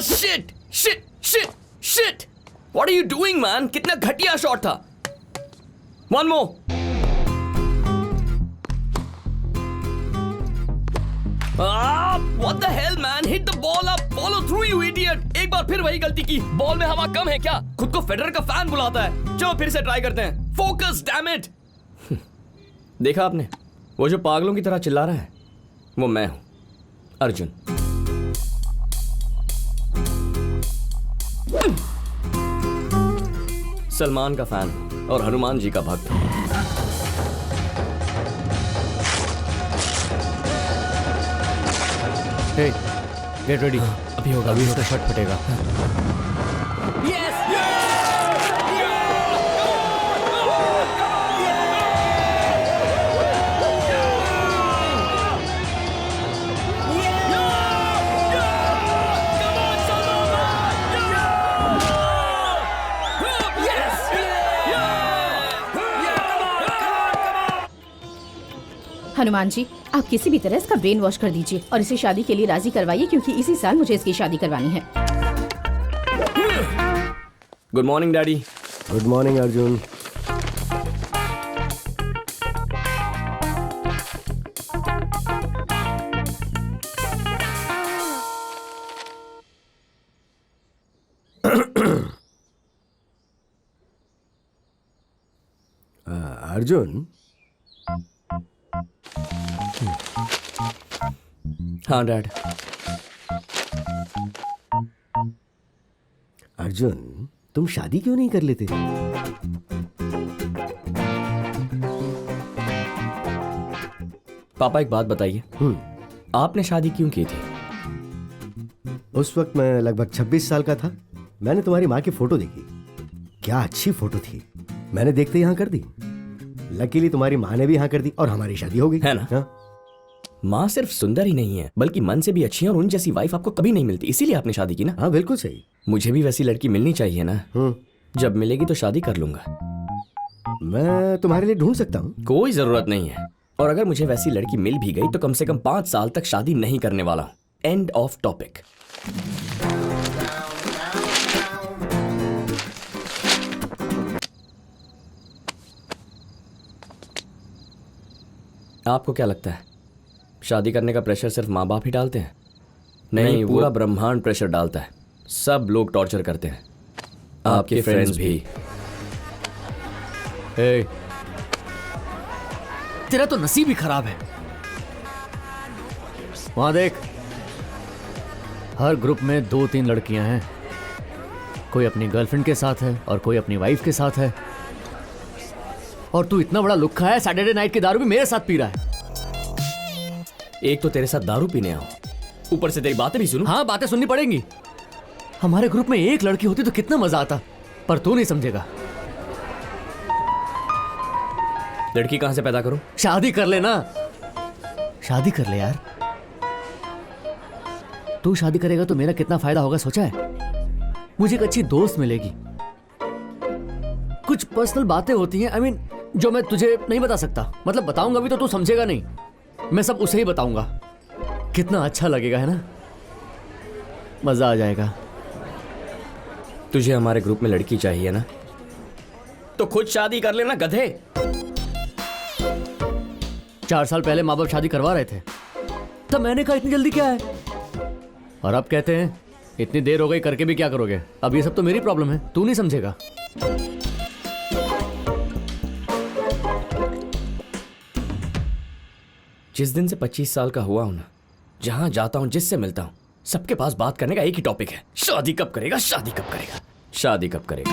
Shit shit shit shit, what are you doing man? कितना घटिया shot था. One more. What the hell man? Hit the ball up, follow through you idiot. एक बार फिर वही गलती की. बॉल में हवा कम है क्या? खुद को फेडरर का फैन बुलाता है. चलो फिर से ट्राई करते हैं. Focus, damn it. देखा आपने? वो जो पागलों की तरह चिल्ला रहा है, वो मैं हूं, अर्जुन. सलमान का फैन और हनुमान जी का भक्त. Hey, get ready. अभी होगा, अभी उसका शॉट फटेगा. Yes! हनुमान जी, आप किसी भी तरह इसका ब्रेन वॉश कर दीजिए और इसे शादी के लिए राजी करवाइए, क्योंकि इसी साल मुझे इसकी शादी करवानी है. Good morning daddy. Good morning Arjun. Arjun. हाँ डैड. अर्जुन, तुम शादी क्यों नहीं कर लेते? पापा एक बात बताइए, आपने शादी क्यों की थी? उस वक्त मैं लगभग 26 साल का था. मैंने तुम्हारी माँ की फोटो देखी. क्या अच्छी फोटो थी. मैंने देखते यहाँ कर दी. लकीली तुम्हारी माँ ने भी हाँ कर दी और हमारी शादी हो गई. है ना? हाँ? माँ सिर्फ सुंदर ही नहीं है, बल्कि मन से भी अच्छी है, और उन जैसी वाइफ आपको कभी नहीं मिलती. इसीलिए आपने शादी की ना? हाँ बिल्कुल सही. मुझे भी वैसी लड़की मिलनी चाहिए ना. जब मिलेगी तो शादी कर लूंगा. मैं तुम्हारे लिए ढूंढ सकता हूँ. कोई जरूरत नहीं है. और अगर मुझे वैसी लड़की मिल भी गई तो कम से कम 5 साल तक शादी नहीं करने वाला हूँ. End of topic. आपको क्या लगता है, शादी करने का प्रेशर सिर्फ माँ बाप ही डालते हैं? नहीं, पूरा ब्रह्मांड प्रेशर डालता है. सब लोग टॉर्चर करते हैं, आपके फ्रेंड्स भी. Hey, तेरा तो नसीब ही खराब है. वहां देख, हर ग्रुप में 2-3 लड़कियां हैं. कोई अपनी गर्लफ्रेंड के साथ है और कोई अपनी वाइफ के साथ है. और तू इतना बड़ा लुक्खा है, सैटरडे नाइट की दारू भी मेरे साथ पी रहा है. एक तो तेरे साथ दारू पीने आओ, ऊपर से तेरी बातें भी सुनूं? हाँ, बातें सुननी पड़ेंगी. हमारे ग्रुप में एक लड़की होती तो कितना मजा आता, पर तू नहीं समझेगा. लड़की कहां से पैदा करूं? शादी कर ले ना. शादी कर ले यार. तू शादी करेगा तो मेरा कितना फायदा होगा सोचा है? मुझे एक अच्छी दोस्त मिलेगी. कुछ पर्सनल बातें होती हैं, I mean, जो मैं तुझे नहीं बता सकता. मतलब बताऊंगा भी तो तू समझेगा नहीं. मैं सब उसे ही बताऊंगा. कितना अच्छा लगेगा, है ना? मजा आ जाएगा. तुझे हमारे ग्रुप में लड़की चाहिए ना, तो खुद शादी कर लेना गधे. 4 साल पहले माँ बाप शादी करवा रहे थे, तब मैंने कहा इतनी जल्दी क्या है. और अब कहते हैं इतनी देर हो गई, करके भी क्या करोगे. अब ये सब तो मेरी प्रॉब्लम है, तू नहीं समझेगा. जिस दिन से 25 साल का हुआ हूं ना, जहां जाता हूं, जिससे मिलता हूं, सबके पास बात करने का एक ही टॉपिक है. शादी कब करेगा, शादी कब करेगा, शादी कब करेगा.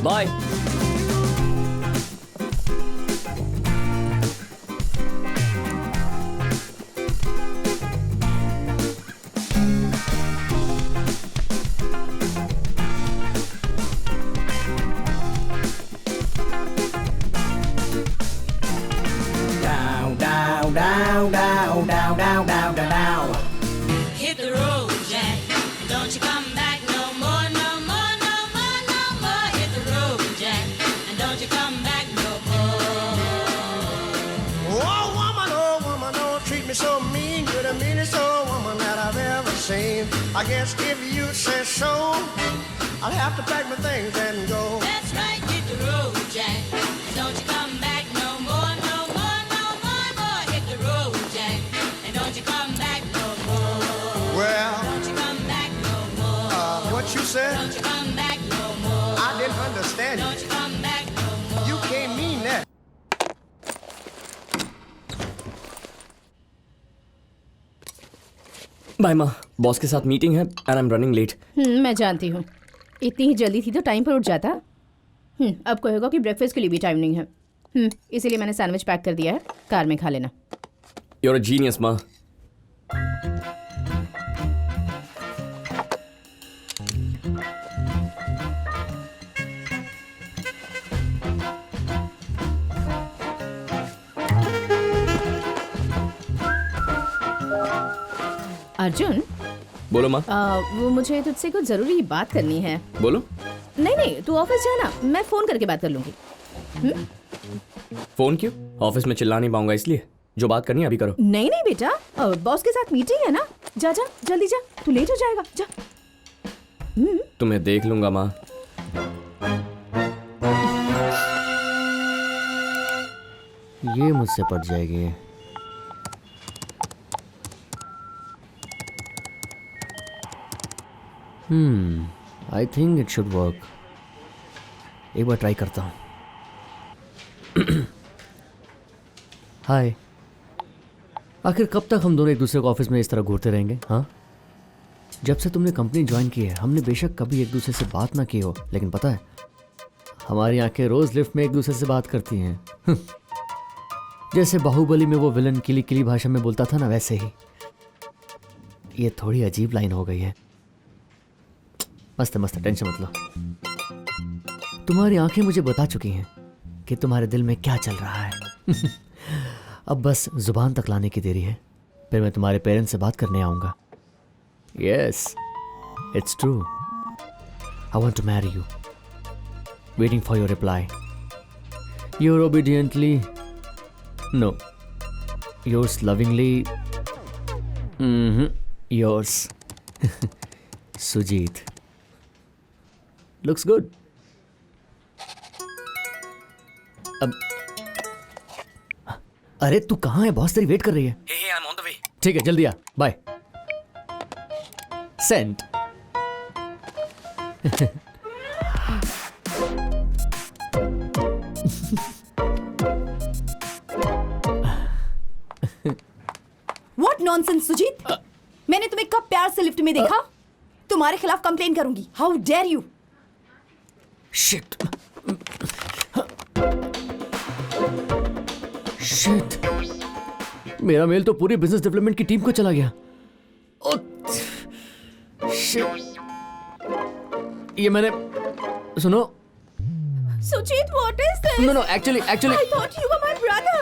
Bye. down, down, down, down, down, down, down, down. Hit the road, Jack. Don't you come back no more, no more, no more, no more. Hit the road, Jack. And don't you come back no more. Oh woman, don't treat me so mean. You're the meanest old woman that I've ever seen. I guess if you say so, I'll have to pack my things and go. That's right, hit the road, Jack. And don't you come back no more, no more, no more, more. Hit the road, Jack. And don't you come back no more. Well, Don't you come back no more. what you said, Don't you come back no more. I didn't understand Don't you come back no more. you. You can't mean that. Bye माँ, boss के साथ meeting है and I am running late. मैं जानती हूँ, इतनी ही जल्दी थी तो टाइम पर उठ जाता। अब कहेगा कि ब्रेकफास्ट के लिए भी टाइम नहीं है। इसीलिए मैंने सैंडविच पैक कर दिया है, कार में खा लेना। यू आर अ जीनियस माँ। अर्जुन, बोलो माँ। वो मुझे तुझसे कुछ जरूरी बात करनी है। बोलो। नहीं, तू ऑफिस जाना, मैं फोन करके बात कर लूंगी। फोन क्यों? ऑफिस में चिल्ला नहीं पाऊंगा इसलिए। जो बात करनी है अभी करो। नहीं बेटा, बॉस के साथ मीटिंग है ना। जा जल्दी जा, तू लेट हो जाएगा। जा। तुम्हें देख लूंगा माँ। ये मुझसे पट जाएगी। I think it should work. एक बार ट्राई करता हूँ। हाय, आखिर कब तक हम दोनों एक दूसरे को ऑफिस में इस तरह घूरते रहेंगे? हाँ, जब से तुमने कंपनी ज्वाइन की है हमने बेशक कभी एक दूसरे से बात ना की हो, लेकिन पता है हमारी आंखें रोज लिफ्ट में एक दूसरे से बात करती हैं। जैसे बाहुबली में वो विलन किली किली भाषा में बोलता था ना, वैसे ही। ये थोड़ी अजीब लाइन हो गई है। मस्त मस्त, टेंशन मत लो। तुम्हारी आंखें मुझे बता चुकी हैं कि तुम्हारे दिल में क्या चल रहा है। अब बस जुबान तक लाने की देरी है, फिर मैं तुम्हारे पेरेंट्स से बात करने आऊंगा। Yes, it's true. I want to marry you. Waiting for your reply. Your obediently, no, yours lovingly, yours Sujeet. Looks good. अब अरे तू कहाँ है? बॉस तेरी वेट कर रही है। Hey, I'm on the way. ठीक है, जल्दी आ। Bye. Send. What nonsense, Sujeet? मैंने तुम्हें कब प्यार से लिफ्ट में देखा? तुम्हारे खिलाफ कंप्लेन करूंगी। How dare you? Shit. Shit, मेरा मेल तो पूरी बिजनेस डेवलपमेंट की टीम को चला गया। शिट, ये मैंने, सुनो। Sujeet, what is this? No actually I thought you were my brother.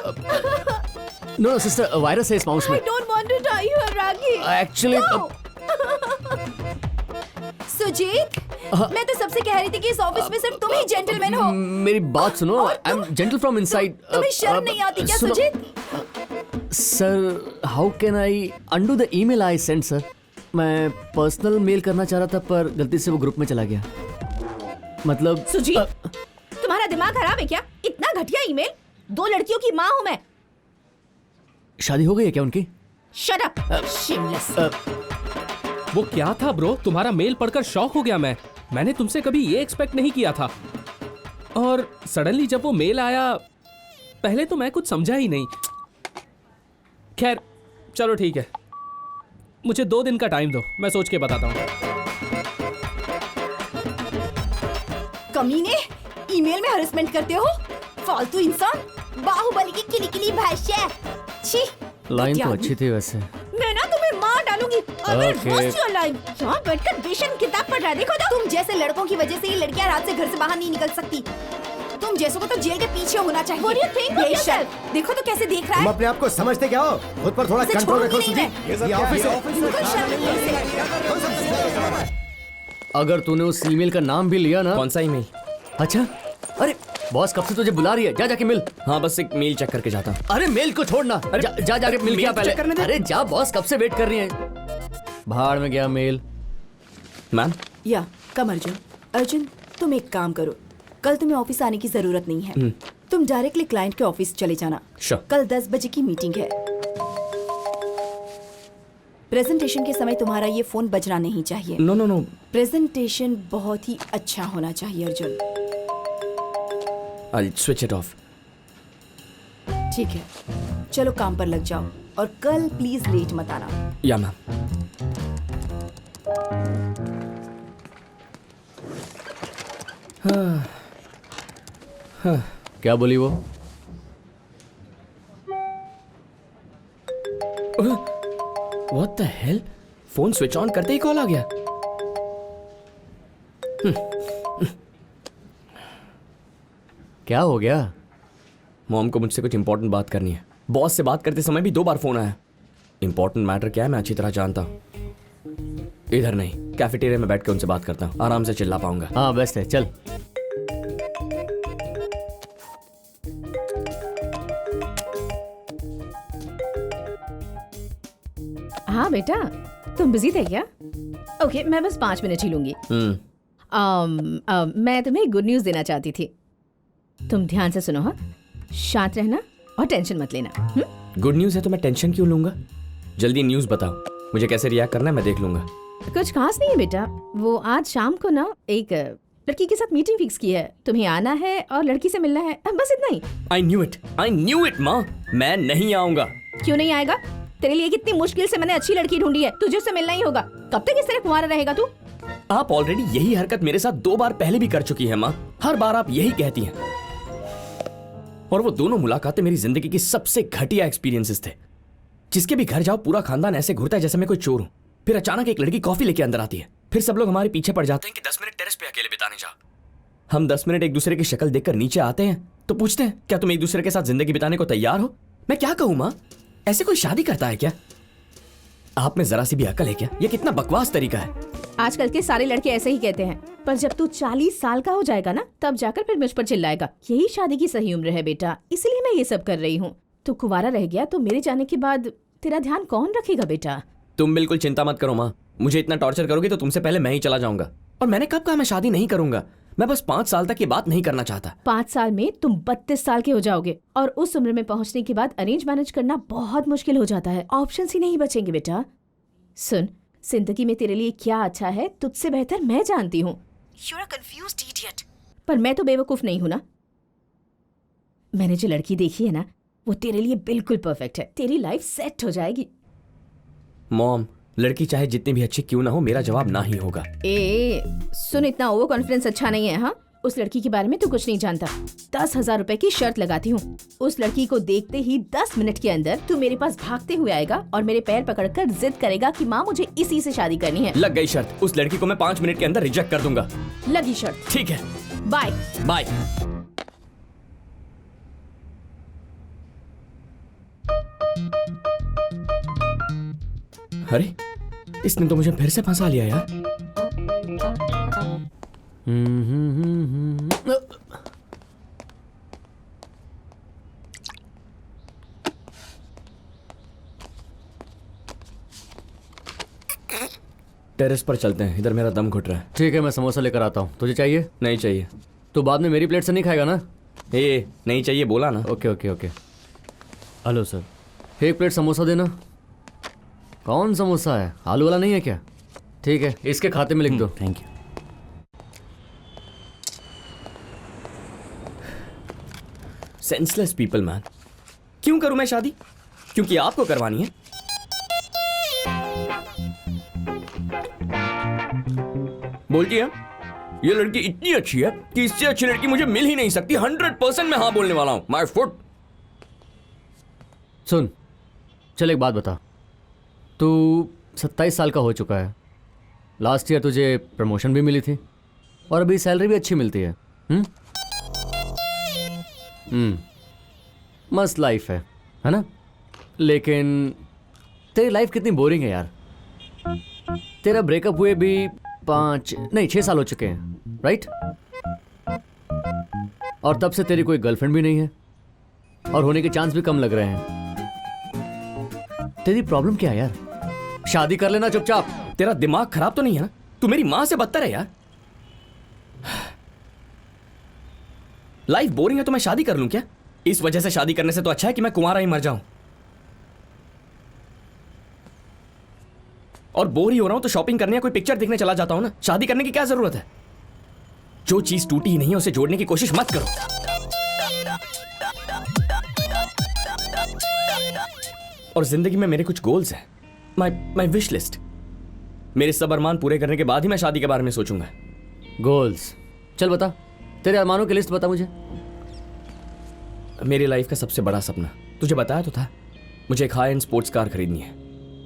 No sister, virus है इस माउस में। I don't want to die you, Ragi. Actually Sujeet, मैं तो सबसे कह रही थी कि इस ऑफिस में सिर्फ तुम ही जेंटलमैन हो। मेरी बात सुनो। I am gentle from inside. तुम्हें शर्म नहीं आती क्या, Sujeet? Sir, how can I undo the email I send? Sir, मैं पर्सनल मेल करना चाह रहा था पर गलती से वो ग्रुप में चला गया। मतलब सुजीत, तुम्हारा दिमाग खराब है क्या? इतना घटिया ईमेल? 2 लड़कियों की माँ हूँ मैं। शादी हो गई है क्या उनकी? Shut up, shameless. वो क्या था ब्रो? तुम्हारा मेल पढ़कर शॉक हो गया मैं। मैंने तुमसे कभी ये एक्सपेक्ट नहीं किया था। और सडनली जब वो मेल आया, पहले तो मैं कुछ समझा ही नहीं। खैर चलो ठीक है, मुझे 2 दिन का टाइम दो, मैं सोच के बताता हूँ। कमीने, ईमेल में हरेसमेंट करते हो? फालतू इंसान, बाहुबली की किली किली भाषा। छी, लाइन तो घटिया अच्छी थी वैसे। मैं ना तुम्हें मार डालूंगी। Okay. यहाँ बैठकर बेशर्म किताब पढ़ रहा है। देखो तो, तुम जैसे लड़कों की वजह से ये लड़कियां रात से घर से बाहर नहीं निकल सकती। तुम जैसों को तो जेल के पीछे होना चाहिए। What do you think of यही yourself? शर्त। देखो तो कैसे देख रहा तुम है। अपने आप को समझते क्या हो? खुद पर थोड़ा इसे कंट्रोल छोड़ूंगी रखो नहीं सुजीत। ये ऑफिस है। बिल्कुल शर्म नहीं है इसे। अगर तूने उस ईमेल का नाम भी लिया ना। कौन सा ईमेल? अच्छा, अरे बॉस कब से तुझे बुला रही है, जा जाके मिल। हाँ बस एक मेल चेक करके जाता हूँ। अरे मेल को छोड़ना, जा जाके मिल क्या मेल चेक करने पहले। दे। अरे जा, बॉस कब से वेट कर रही है। भाड़ में गया मेल। मैम या कम अर्जुन। अर्जुन तुम एक काम करो, कल तुम्हें ऑफिस आने की जरूरत नहीं है। तुम डायरेक्टली क्लाइंट के ऑफिस चले जाना। Sure. कल 10 बजे की मीटिंग है। प्रेजेंटेशन के समय तुम्हारा ये फोन बजना नहीं चाहिए। No no no. प्रेजेंटेशन बहुत ही अच्छा होना चाहिए Arjun. I'll switch it off. ठीक है, चलो काम पर लग जाओ और कल प्लीज लेट मत आना। या मैम। क्या बोली वो? What the hell? Phone switch on करते ही कॉल आ गया। क्या हो गया? मॉम को मुझसे कुछ इंपॉर्टेंट बात करनी है। बॉस से बात करते समय भी 2 बार फोन आया। इंपॉर्टेंट मैटर क्या है मैं अच्छी तरह जानता हूँ। इधर नहीं, कैफेटेरिया में बैठ के उनसे बात करता हूँ, आराम से चिल्ला पाऊंगा। हाँ बेस्ट है, चल। हाँ बेटा, तुम बिजी थे क्या? ओके, मैं बस 5 मिनट ही लूंगी। मैं तुम्हें गुड न्यूज़ देना चाहती थी। तुम ध्यान से सुनो। हाँ, शांत रहना और टेंशन मत लेना। गुड न्यूज़ है तो मैं टेंशन क्यों लूंगा? जल्दी न्यूज़ बताओ, मुझे कैसे रिएक्ट करना है मैं देख लूंगा। कुछ खास नहीं है बेटा। वो आज शाम को ना एक लड़की के साथ मीटिंग फिक्स की है। तुम्हें आना है और लड़की से मिलना है, बस इतना ही। आई न्यू इट माँ, मैं नहीं आऊंगा। क्यों नहीं आएगा? तेरे लिए कितनी मुश्किल से मैंने अच्छी लड़की ढूंढी है, तुझे उससे मिलना ही होगा। कब तक इस तरह कुंवारा रहेगा तू? आप ऑलरेडी यही हरकत मेरे साथ 2 बार पहले भी कर चुकी है माँ। हर बार आप यही कहती हैं। और वो दोनों मुलाकातें मेरी जिंदगी की सबसे घटिया एक्सपीरियंसेस थे। जिसके भी घर जाओ पूरा खानदान ऐसे घूरता है जैसे मैं कोई चोर हूं। फिर अचानक एक लड़की कॉफी लेके अंदर आती है। फिर सब लोग हमारे पीछे पड़ जाते हैं कि 10 मिनट टेरेस पे अकेले बिताने जाओ। हम 10 मिनट एक दूसरे की शक्ल देखकर नीचे आते हैं तो पूछते हैं क्या तुम एक दूसरे के साथ जिंदगी बिताने को तैयार हो? मैं क्या कहूं माँ, ऐसे कोई शादी करता है क्या? आप में जरा सी भी अकल है क्या? ये कितना बकवास तरीका है। आजकल के सारे लड़के ऐसे ही कहते हैं, पर जब तू 40 साल का हो जाएगा ना, तब जाकर फिर मुझ पर चिल्लाएगा। यही शादी की सही उम्र है बेटा, इसलिए मैं ये सब कर रही हूँ। तू कुंवारा रह गया तो मेरे जाने के बाद तेरा ध्यान कौन रखेगा बेटा? तुम बिल्कुल चिंता मत करो माँ, मुझे इतना टॉर्चर करोगे तो तुमसे पहले मैं ही चला जाऊंगा। और मैंने कब कहा मैं शादी नहीं करूंगा? मैं बस 5 साल तक ये बात नहीं करना चाहता। 5 साल में तुम 32 साल के हो जाओगे और उस उम्र में पहुंचने के बाद अरेंज मैनेज करना बहुत मुश्किल हो जाता है। ऑप्शंस ही नहीं बचेंगे बेटा। सुन, जिंदगी में तेरे लिए क्या अच्छा है तुझसे बेहतर मैं जानती हूँ। You're a confused idiot. पर मैं तो बेवकूफ नहीं हूं ना। मैंने जो लड़की देखी है ना, वो तेरे लिए बिल्कुल परफेक्ट है। तेरी लाइफ सेट हो जाएगी। मॉम, लड़की चाहे जितनी भी अच्छी क्यों ना हो, मेरा जवाब ना ही होगा। सुन, इतना ओवर कॉन्फिडेंस अच्छा नहीं है। हाँ, उस लड़की के बारे में तू कुछ नहीं जानता। 10,000 रुपए की शर्त लगाती हूँ, उस लड़की को देखते ही 10 मिनट के अंदर तू मेरे पास भागते हुए आएगा और मेरे पैर पकड़कर जिद करेगा कि माँ मुझे इसी से शादी करनी है। लग गई शर्त, उस लड़की को मैं 5 मिनट के अंदर रिजेक्ट कर दूंगा। लगी शर्त। ठीक है, बाय बाय। अरे, इसने तो मुझे फिर से फंसा लिया यार। टेरेस पर चलते हैं, इधर मेरा दम घुट रहा है। ठीक है, मैं समोसा लेकर आता हूँ। तुझे चाहिए? नहीं चाहिए। तो बाद में मेरी प्लेट से नहीं खाएगा ना? नहीं चाहिए बोला ना। Okay okay okay. Hello sir, 1 plate samosa देना। कौन समोसा है? आलू वाला नहीं है क्या? ठीक है, इसके खाते में लिख दो। Thank you. Senseless people man. क्यों करूं मैं शादी? क्योंकि आपको करवानी है। बोलती है ये लड़की इतनी अच्छी है कि इससे अच्छी लड़की मुझे मिल ही नहीं सकती। 100% मैं हाँ बोलने वाला हूं। My foot. सुन, चल एक बात बता। तू 27 साल का हो चुका है। लास्ट ईयर तुझे प्रमोशन भी मिली थी और अभी सैलरी भी अच्छी मिलती है। मस्त लाइफ है ना? लेकिन तेरी लाइफ कितनी बोरिंग है यार। तेरा ब्रेकअप हुए भी 6 साल हो चुके हैं, राइट? और तब से तेरी कोई गर्लफ्रेंड भी नहीं है और होने के चांस भी कम लग रहे हैं। तेरी प्रॉब्लम क्या है यार? शादी कर लेना चुपचाप। तेरा दिमाग खराब तो नहीं है ना? तू मेरी मां से बदतर है यार। लाइफ बोरिंग है तो मैं शादी कर लूं क्या? इस वजह से शादी करने से तो अच्छा है कि मैं कुंवारा ही मर जाऊं। और बोर ही हो रहा हूं तो शॉपिंग करने या कोई पिक्चर देखने चला जाता हूं ना। शादी करने की क्या जरूरत है? जो चीज टूटी ही नहीं है उसे जोड़ने की कोशिश मत करो। और जिंदगी में मेरे कुछ गोल्स हैं, माई विश लिस्ट। मेरे सब अरमान पूरे करने के बाद ही मैं शादी के बारे में सोचूंगा। गोल्स? चल बता, तेरे अरमानों की लिस्ट बता मुझे। मेरी लाइफ का सबसे बड़ा सपना तुझे बताया तो था, मुझे एक हाई एंड स्पोर्ट्स कार खरीदनी है।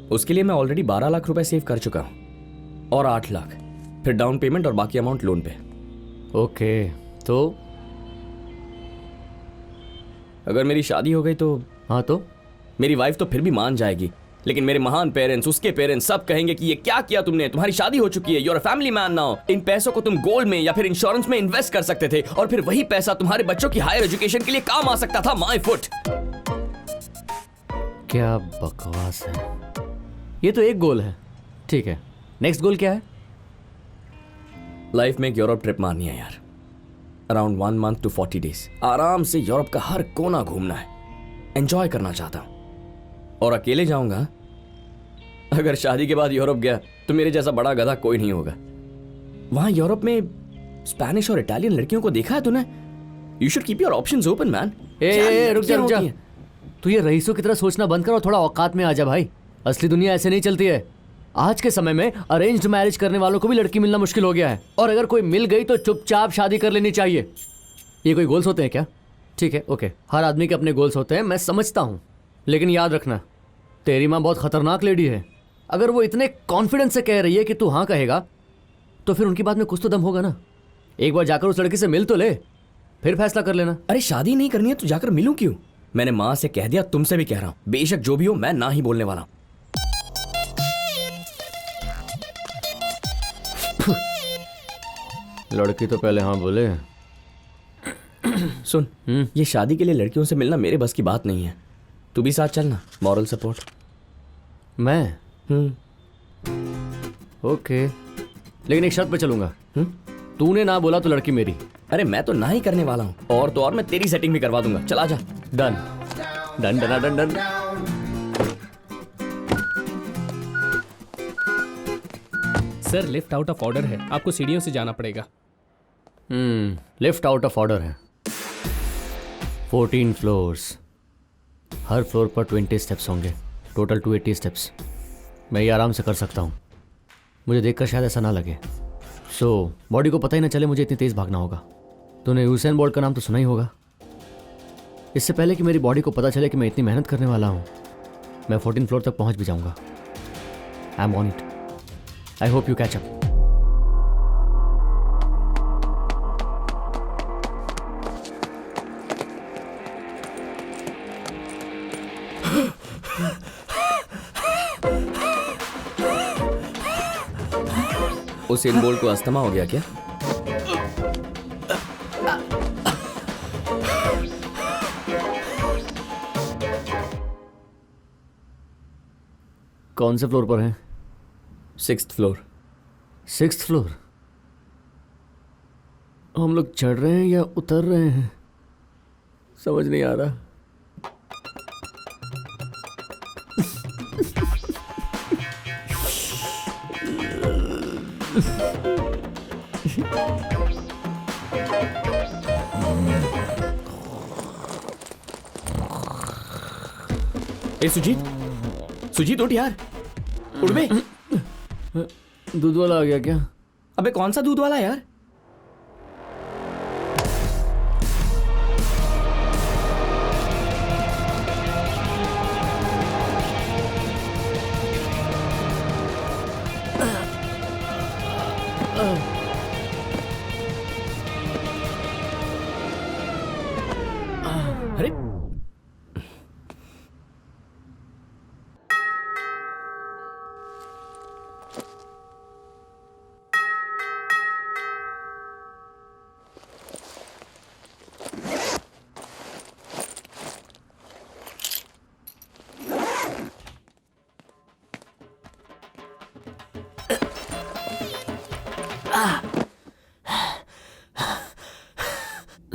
उसके लिए मैं ऑलरेडी 12 लाख रुपए सेव कर चुका हूं और 8 लाख फिर डाउन पेमेंट और बाकी अमाउंट लोन पे। ओके, तो अगर मेरी शादी हो गई तो हाँ, तो मेरी वाइफ तो फिर भी मान जाएगी, लेकिन मेरे महान पेरेंट्स, उसके पेरेंट्स सब कहेंगे कि ये क्या किया तुमने, तुम्हारी शादी हो चुकी है, you are a family man now. इन पैसों को तुम गोल्ड में या फिर इंश्योरेंस में इन्वेस्ट कर सकते थे और फिर वही पैसा तुम्हारे बच्चों की हायर एजुकेशन के लिए काम आ सकता था। My foot. क्या बकवास है। ये तो एक गोल है, ठीक है। नेक्स्ट गोल क्या है? लाइफ में एक यूरोप ट्रिप मारनी है यार। अराउंड 1 मंथ to 40 days आराम से यूरोप का हर कोना घूमना है, एंजॉय करना चाहता हूं। और अकेले जाऊंगा। अगर शादी के बाद यूरोप गया तो मेरे जैसा बड़ा गधा कोई नहीं होगा। वहां यूरोप में स्पेनिश और इटालियन लड़कियों को देखा है तूने? You should keep your options open man. रुक जा। तू ये रईसों की तरह सोचना बंद कर और थोड़ा औकात में आ जा भाई। असली दुनिया ऐसे नहीं चलती है। आज के समय में अरेंज्ड मैरिज करने वालों को भी लड़की मिलना मुश्किल हो गया है, और अगर कोई मिल गई तो चुपचाप शादी कर लेनी चाहिए। ये कोई गोल्स होते हैं क्या? ठीक है, ओके, हर आदमी के अपने गोल्स होते हैं, मैं समझता हूँ, लेकिन याद रखना, तेरी माँ बहुत खतरनाक लेडी है। अगर वो इतने कॉन्फिडेंस से कह रही है कि तू हाँ कहेगा, तो फिर उनकी बात में कुछ तो दम होगा ना। एक बार जाकर उस लड़की से मिल तो ले, फिर फैसला कर लेना। अरे शादी नहीं करनी है तो जाकर मिलूं क्यों? मैंने माँ से कह दिया, तुमसे भी कह रहा हूँ, बेशक जो भी हो मैं ना ही बोलने वाला हूँ। लड़की तो पहले हाँ बोले। सुन, ये शादी के लिए लड़कियों से मिलना मेरे बस की बात नहीं है। तू भी साथ चलना, मॉरल सपोर्ट। मैं? ओके, लेकिन एक शर्त पे चलूंगा। तूने ना बोला तो लड़की मेरी। अरे मैं तो ना ही करने वाला हूँ, और तो और मैं तेरी सेटिंग भी करवा दूंगा। चला जा। Done done done done done. Sir lift out of order है, आपको सीढ़ियों से जाना पड़ेगा। लिफ्ट आउट ऑफ ऑर्डर है। 14 फ्लोर्स, हर फ्लोर पर 20 स्टेप्स होंगे, टोटल 280 स्टेप्स। मैं ये आराम से कर सकता हूँ। मुझे देखकर शायद ऐसा ना लगे, सो बॉडी को पता ही ना चले मुझे इतनी तेज़ भागना होगा। तूने यूसेन बोल्ट का नाम तो सुना ही होगा। इससे पहले कि मेरी बॉडी को पता चले कि मैं इतनी मेहनत करने वाला हूँ, मैं 14 फ्लोर तक पहुँच भी जाऊँगा। I am on it. I hope you catch up. उस इन बोल्ट को अस्थमा हो गया क्या? कौन से फ्लोर पर है? 6th floor. 6th floor? हम लोग चढ़ रहे हैं या उतर रहे हैं, समझ नहीं आ रहा। ए सुजीत, सुजीत उठ यार, उठ बे। दूध वाला आ गया क्या? अबे कौन सा दूध वाला यार?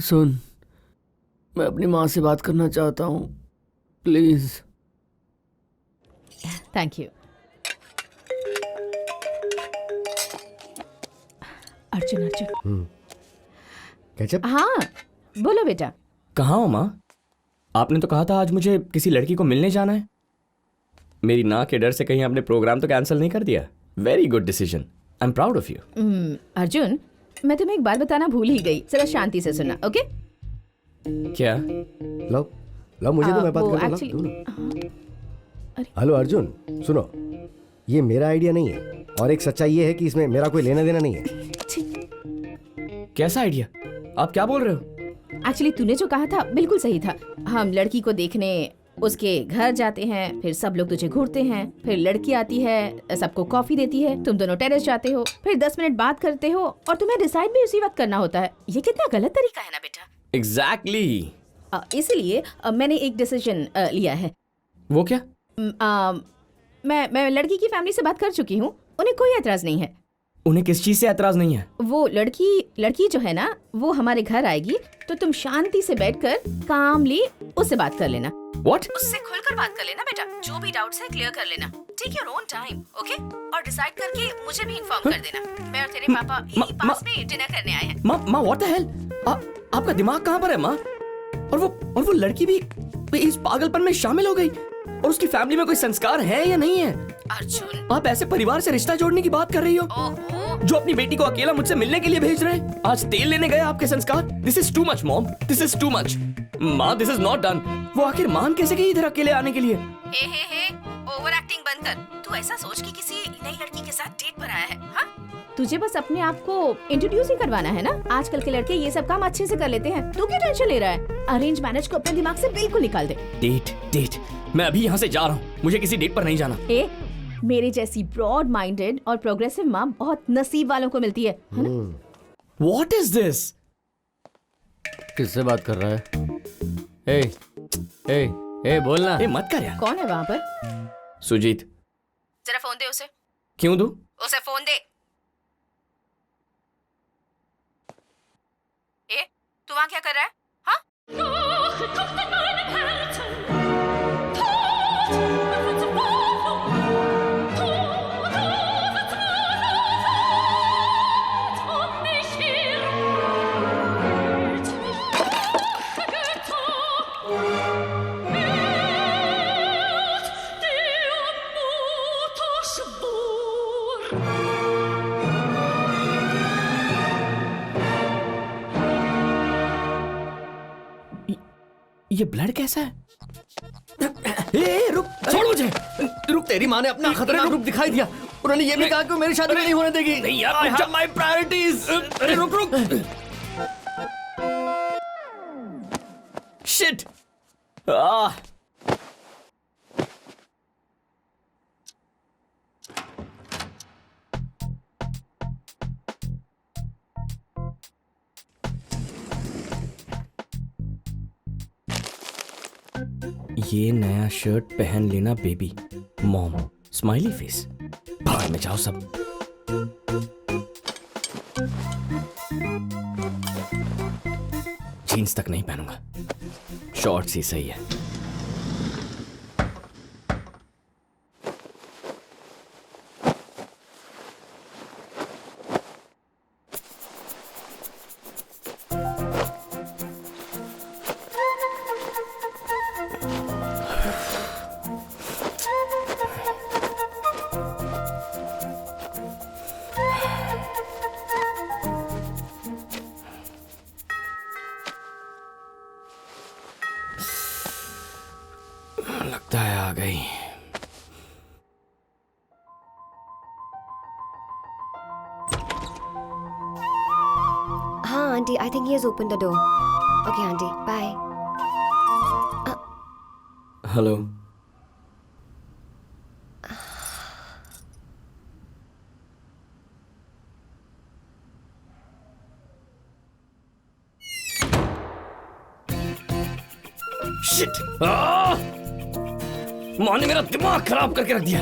सुन, मैं अपनी माँ से बात करना चाहता हूँ, please. Thank you. Arjun Arjun. Catch up? हाँ बोलो बेटा। कहाँ हो माँ? आपने तो कहा था आज मुझे किसी लड़की को मिलने जाना है। मेरी ना के डर से कहीं आपने प्रोग्राम तो कैंसिल नहीं कर दिया? Very good decision, I am proud of you. Arjun, मैं तुम्हें एक बात बताना भूल ही गई, जरा शांति से सुनना, ओके? क्या? लो लो, मुझे तो मैं बात वो करता हूँ, actually- दो ना। हेलो अर्जुन, सुनो, ये मेरा आइडिया नहीं है और एक सच्चाई ये है कि इसमें मेरा कोई लेना देना नहीं है। कैसा आइडिया? आप क्या बोल रहे हो? एक्चुअली तूने जो कहा था बिल्कुल सही था। हम लड़की को देखने उसके घर जाते हैं, फिर सब लोग तुझे घूरते हैं, फिर लड़की आती है, सबको कॉफी देती है, तुम दोनों टेरेस जाते हो, फिर 10 मिनट बात करते हो और तुम्हें डिसाइड भी उसी वक्त करना होता है। ये कितना गलत तरीका है ना बेटा। एग्जैक्टली। इसलिए मैंने एक डिसीजन लिया है। वो क्या? मैं लड़की की फैमिली से बात कर चुकी हूँ, उन्हें कोई एतराज नहीं है। उन्हें किस चीज से एतराज नहीं है? वो लड़की जो है ना, वो हमारे घर आएगी तो तुम शांति से बैठकर कामली उससे बात कर लेना। What? उससे खुलकर बात कर लेना बेटा, जो भी डाउट्स है क्लियर कर लेना। Take your own time, okay? और डिसाइड करके मुझे भी इन्फॉर्म कर देना। मैं और तेरे पापा यही पास में डिनर करने आए हैं। माँ व्हाट द हेल? आपका दिमाग कहाँ पर है माँ? और वो लड़की भी इस पागलपन में शामिल हो गई। और उसकी फैमिली में कोई संस्कार है या नहीं है? अर्जुन, आप ऐसे परिवार से रिश्ता जोड़ने की बात कर रही हो जो अपनी बेटी को अकेला मुझसे मिलने के लिए भेज रहे हैं। आज तेल लेने गए आपके संस्कार। This is too much mom, this is too much. माँ दिस इज नॉट डन। वो आखिर मान कैसे गई इधर अकेले आने के लिए? हे ओवर एक्टिंग बंद कर। तू ऐसा सोच कि किसी नई लड़की के साथ डेट पर आया है। हाँ, तुझे बस अपने आप को इंट्रोड्यूस ही करवाना है ना। आजकल के लड़के ये सब काम अच्छे से कर लेते हैं, तू क्यों टेंशन ले रहा है? अरेंज मैरिज को अपने दिमाग से बिल्कुल निकाल दे। डेट? मैं अभी यहाँ से जा रहा हूँ, मुझे किसी डेट पर नहीं जाना। मेरे जैसी ब्रॉड माइंडेड और प्रोग्रेसिव माँ बहुत नसीब वालों को मिलती है ना? What is this? किससे बात कर रहा है? ए बोलना। ए मत कर यार। कौन है वहाँ पर? सुजीत। जरा फोन दे उसे। क्यों दूं? उसे फोन दे। तू वहाँ क्या कर रहा है? हाँ? ये ब्लड कैसा है? ए रुक, छोड़ मुझे। रुक, तेरी माँ ने अपना खतरनाक रूप दिखाई दिया। उन्होंने ये भी कहा कि वो मेरी शादी नहीं होने देगी। नहीं यार, I have my priorities। अरे रुक। Shit। ये नया शर्ट पहन लेना बेबी। Mom smiley face. बाहर में जाओ सब। जीन्स तक नहीं पहनूंगा, शॉर्ट्स ही सही है। लगता है आ गई। हाँ aunty, I think he has open the door. Okay aunty, bye. Hello. Shit! माँ ने मेरा दिमाग खराब करके रख दिया।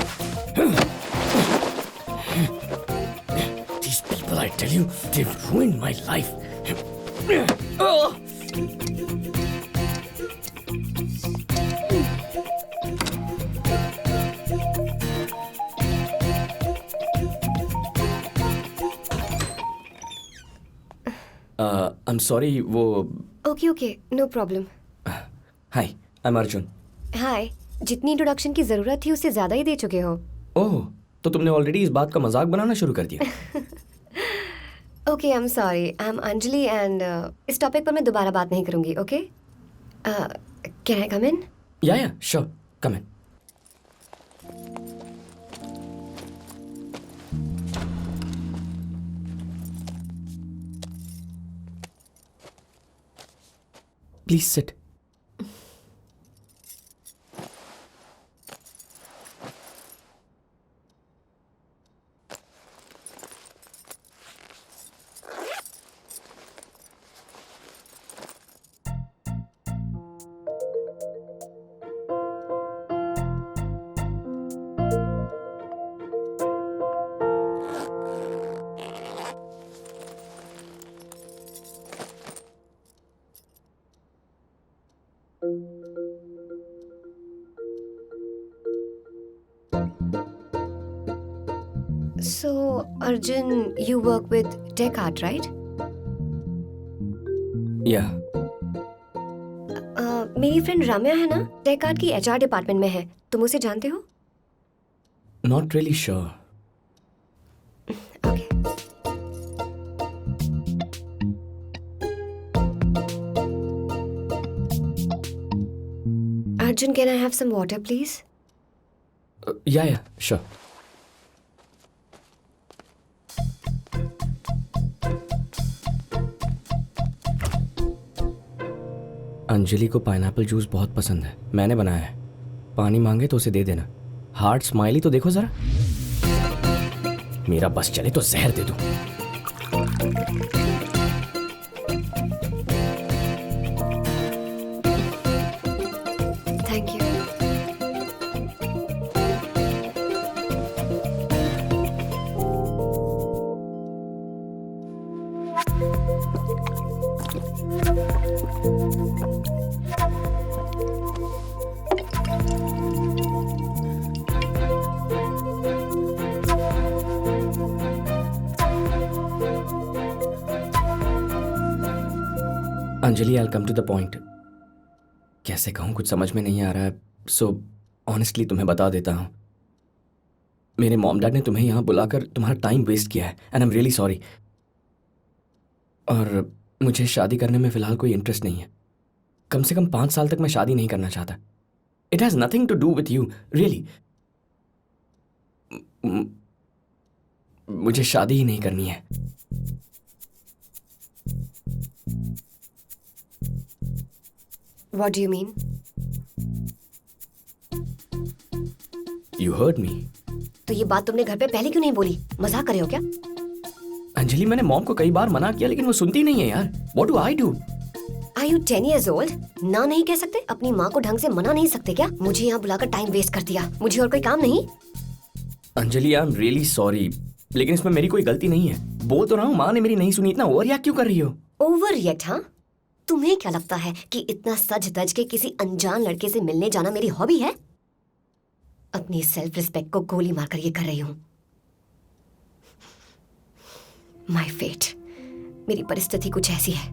These people, I tell you, they've ruined my life. I am sorry वो okay okay no problem. Hi I am Arjun. Hi. जितनी इंट्रोडक्शन की जरूरत थी उससे ज्यादा ही दे चुके हो. ओह, तो तुमने ऑलरेडी इस बात का मजाक बनाना शुरू कर दिया. Okay I am sorry. I am Anjali and इस टॉपिक पर मैं दोबारा बात नहीं करूंगी. ओके. कैन आई कम इन? या sure, come in. Please sit. So, Arjun, you work with Descartes, right? या मेरी फ्रेंड राम्या है ना, Descartes की HR डिपार्टमेंट में है. तुम उसे जानते हो? Not really sure. Okay. Arjun, can I have some water, please? या श्योर. अंजलि को पाइनएप्पल जूस बहुत पसंद है. मैंने बनाया है. पानी मांगे तो उसे दे देना. हार्ट स्माइली तो देखो जरा. मेरा बस चले तो जहर दे दूं. Thank you. Anjali, I come to the point. कैसे कहूँ, कुछ समझ में नहीं आ रहा है. सो ऑनेस्टली तुम्हें बता देता हूँ. मेरे मॉम डैड ने तुम्हें यहाँ बुलाकर तुम्हारा टाइम वेस्ट किया है and I am really sorry. और मुझे शादी करने में फ़िलहाल कोई इंटरेस्ट नहीं है. कम से कम 5 साल तक मैं शादी नहीं करना चाहता. It has nothing to do with you, really. मुझे शादी ही नहीं करनी है. What do you mean? You heard me. तो ये बात तुमने घर पे पहले क्यों नहीं बोली? मजाक कर रहे हो क्या? अंजलि, मैंने मॉम को कई बार मना किया लेकिन वो सुनती नहीं है यार. What do I do? Are you 10 years old? ना नहीं कह सकते? अपनी माँ को ढंग से मना नहीं सकते क्या? मुझे यहाँ बुलाकर टाइम वेस्ट कर दिया. मुझे और कोई काम नहीं? अंजलि, आई एम रियली सॉरी, लेकिन इसमें मेरी कोई गलती नहीं है. बोल तो रहा हूँ, माँ ने मेरी नहीं सुनी. इतना ओवर रिएक्ट क्यों कर रही हो? Over react? हाँ, तुम्हें क्या लगता है कि इतना सज धज के किसी अनजान लड़के से मिलने जाना मेरी हॉबी है? अपनी सेल्फ रिस्पेक्ट को गोली मारकर ये कर रही हूं. My fate. मेरी परिस्थिति कुछ ऐसी है.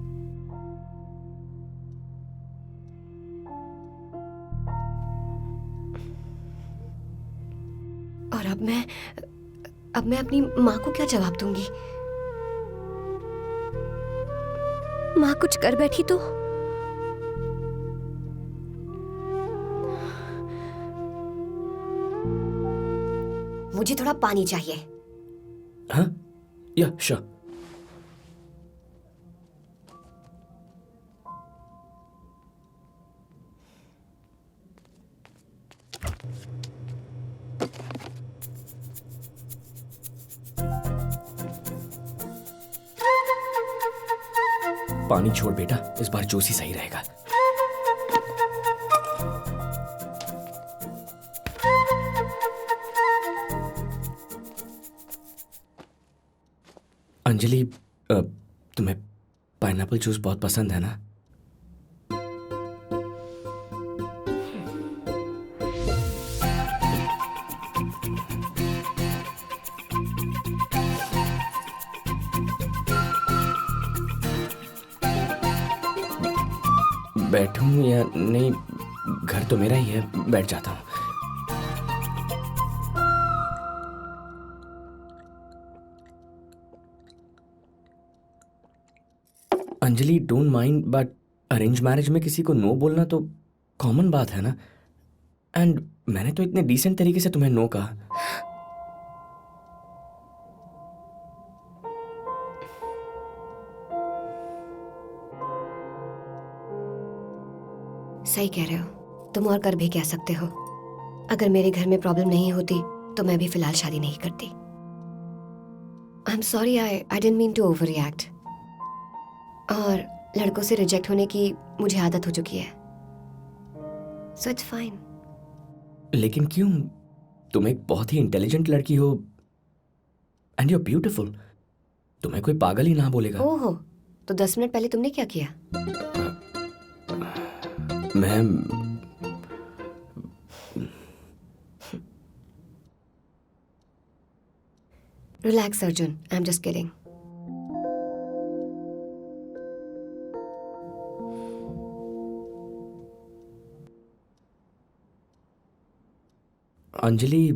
और अब मैं अपनी माँ को क्या जवाब दूंगी? माँ कुछ कर बैठी तो? मुझे थोड़ा पानी चाहिए. हाँ, या श्योर. पानी छोड़ बेटा, इस बार जूस ही सही रहेगा. अंजलि, तुम्हें पाइनएप्पल जूस बहुत पसंद है ना? बैठूं या नहीं? घर तो मेरा ही है, बैठ जाता हूँ। Anjali, don't mind, but arrange marriage में किसी को नो बोलना तो कॉमन बात है ना। एंड मैंने तो इतने डिसेंट तरीके से तुम्हें नो कहा। सही कह रहे हो, तुम और कर भी कह सकते हो। अगर मेरे घर में प्रॉब्लम नहीं होती तो मैं भी फिलहाल शादी नहीं करती। I am sorry, I didn't mean to over react. और लड़कों से रिजेक्ट होने की मुझे आदत हो चुकी है, सो इट्स फाइन। लेकिन क्यों? तुम एक बहुत ही इंटेलिजेंट लड़की हो एंड यू आर ब्यूटीफुल। तुम्हें कोई पागल ही ना बोलेगा। ओहो, तो 10 मिनट पहले तुमने क्या किया? मैं relax Arjun, I am just kidding. Anjali,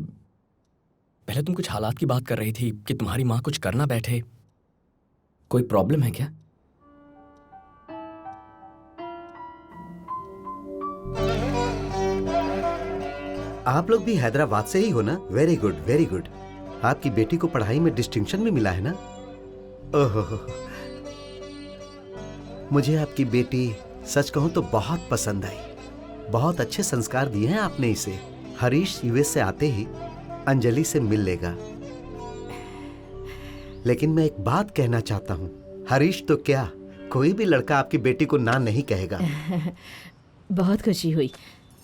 पहले तुम कुछ हालात की बात कर रही थी कि तुम्हारी माँ कुछ करना बैठे। कोई प्रॉब्लम है क्या? आप लोग भी हैदराबाद से ही हो ना? Very good, very good. आपकी बेटी को पढ़ाई में डिस्टिंक्शन भी मिला है ना? ओहो, मुझे आपकी बेटी सच कहूं तो बहुत पसंद आई। बहुत अच्छे संस्कार दिए हैं आपने इसे। हरीश यूएस से आते ही अंजलि से मिल लेगा। लेकिन मैं एक बात कहना चाहता हूँ, हरीश तो क्या, कोई भी लड़का आपकी बेटी को ना नहीं कहेगा। बहुत खुशी हुई,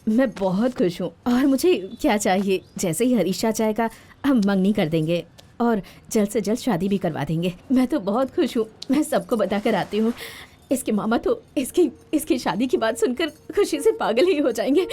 मैं बहुत खुश हूँ। और मुझे क्या चाहिए, जैसे ही हरीश आ जाएगा हम मंगनी कर देंगे और जल्द से जल्द शादी भी करवा देंगे। मैं तो बहुत खुश हूँ, मैं सबको बता कर आती हूँ। इसके मामा तो इसकी शादी की बात सुनकर खुशी से पागल ही हो जाएंगे।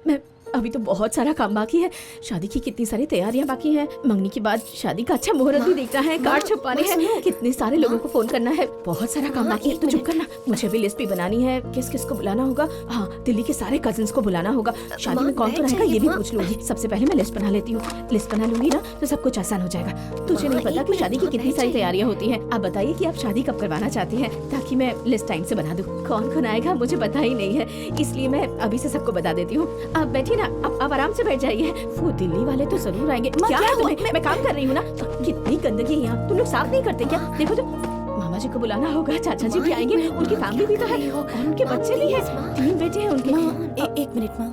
मैं अभी तो बहुत सारा काम बाकी है। शादी की कितनी सारी तैयारियां बाकी हैं। मंगनी के बाद शादी का अच्छा मुहूर्त भी देखना है, कार्ड छुपाने हैं, कितने सारे लोगों को फोन करना है, बहुत सारा काम बाकी है। तो चुप करना, मुझे भी लिस्ट भी बनानी है, किस किस को बुलाना होगा। हाँ, दिल्ली के सारे कजिन्स को बुलाना होगा। शादी में कौन तो रहेगा ये भी पूछ लूंगी। सबसे पहले मैं लिस्ट बना लेती हूँ। लिस्ट बना लूंगी ना तो सब कुछ आसान हो जाएगा। तुझे नहीं पता कि शादी की कितनी सारी तैयारियां होती हैं। आप बताइए कि आप शादी कब करवाना चाहती हैं, ताकि मैं लिस्ट टाइम से बना दूँ। कौन कौन आएगा मुझे पता ही नहीं है, इसलिए मैं अभी से सबको बता देती हूँ। आप बैठिए ना, आप आराम से बैठ जाइए। वो दिल्ली वाले तो जरूर आएंगे। क्या है तुम्हें? मैं काम कर रही हूँ ना। कितनी गंदगी है यहाँ, तुम लोग साफ नहीं करते क्या? देखो तो, मामा जी को बुलाना होगा, चाचा जी भी आएंगे, उनकी फैमिली भी तो है और उनके बच्चे भी हैं, 3 बेटे हैं उनके। एक मिनट माँ।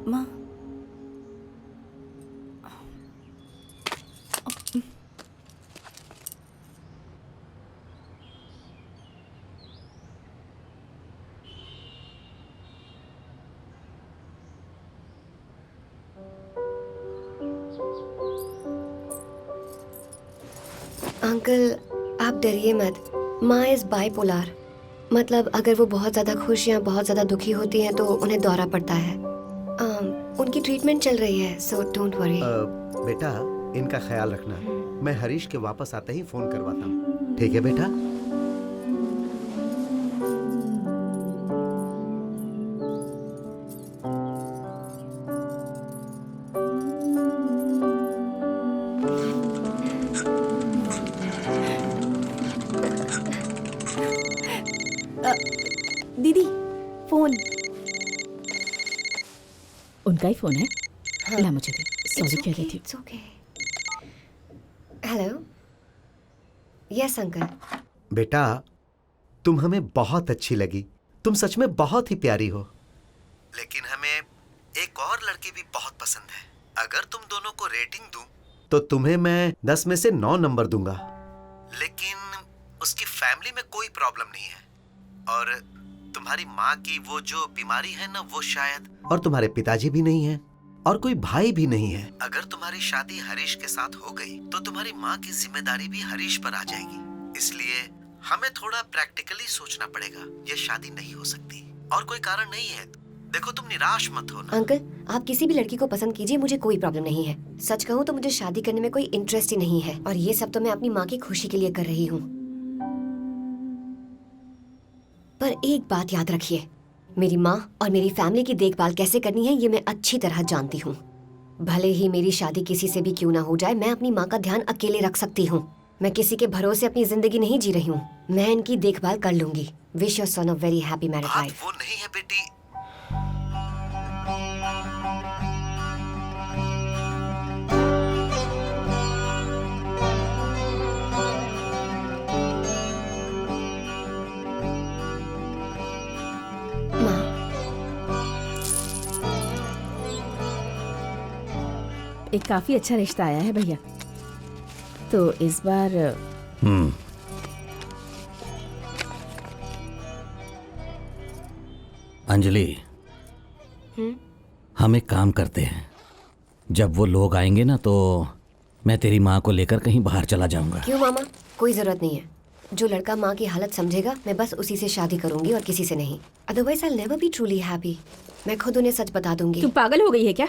माँ, अंकल आप डरिए मत। माँ इज बाइपोलर, मतलब अगर वो बहुत ज्यादा खुश या बहुत ज्यादा दुखी होती हैं तो उन्हें दौरा पड़ता है। उनकी ट्रीटमेंट चल रही है, सो डोंट वरी। बेटा, इनका ख्याल रखना। मैं हरीश के वापस आते ही फोन करवाता हूँ, ठीक है बेटा? दीदी फोन। उनका ही फोन है। ला मुझे दे। सॉरी कह रही थी। It's okay. Hello, yes uncle. बेटा, तुम हमें बहुत अच्छी लगी। तुम सच में बहुत ही प्यारी हो। लेकिन हमें एक और लड़की भी बहुत पसंद है। अगर तुम दोनों को रेटिंग दूं तो तुम्हें मैं 10 में से 9 नंबर दूंगा। लेकिन उसकी फैमिली में कोई प्रॉब्लम नहीं है और तुम्हारी माँ की वो जो बीमारी है ना, वो शायद, और तुम्हारे पिताजी भी नहीं है और कोई भाई भी नहीं है। अगर तुम्हारी शादी हरीश के साथ हो गई तो तुम्हारी माँ की जिम्मेदारी भी हरीश पर आ जाएगी। इसलिए हमें थोड़ा प्रैक्टिकली सोचना पड़ेगा। ये शादी नहीं हो सकती और कोई कारण नहीं है। देखो, तुम निराश मत हो ना। अंकल आप किसी भी लड़की को पसंद कीजिए, मुझे कोई प्रॉब्लम नहीं है। सच कहूँ तो मुझे शादी करने में कोई इंटरेस्ट ही नहीं है और ये सब तो मैं अपनी माँ की खुशी के लिए कर रही हूँ। पर एक बात याद रखिए, मेरी माँ और मेरी फैमिली की देखभाल कैसे करनी है ये मैं अच्छी तरह जानती हूँ। भले ही मेरी शादी किसी से भी क्यों ना हो जाए, मैं अपनी माँ का ध्यान अकेले रख सकती हूँ। मैं किसी के भरोसे अपनी जिंदगी नहीं जी रही हूँ। मैं इनकी देखभाल कर लूंगी। Wish your son a very happy married life. वो नहीं है बेटी। माँ, एक काफी अच्छा रिश्ता आया है भैया, तो इस बार अंजलि, हम एक काम करते हैं, जब वो लोग आएंगे ना तो मैं तेरी माँ को लेकर कहीं बाहर चला जाऊंगा। क्यों मामा? कोई जरूरत नहीं है। जो लड़का माँ की हालत समझेगा मैं बस उसी से शादी करूंगी और किसी से नहीं। Otherwise I never be truly happy. मैं खुद उन्हें सच बता दूंगी। तू पागल हो गई है क्या?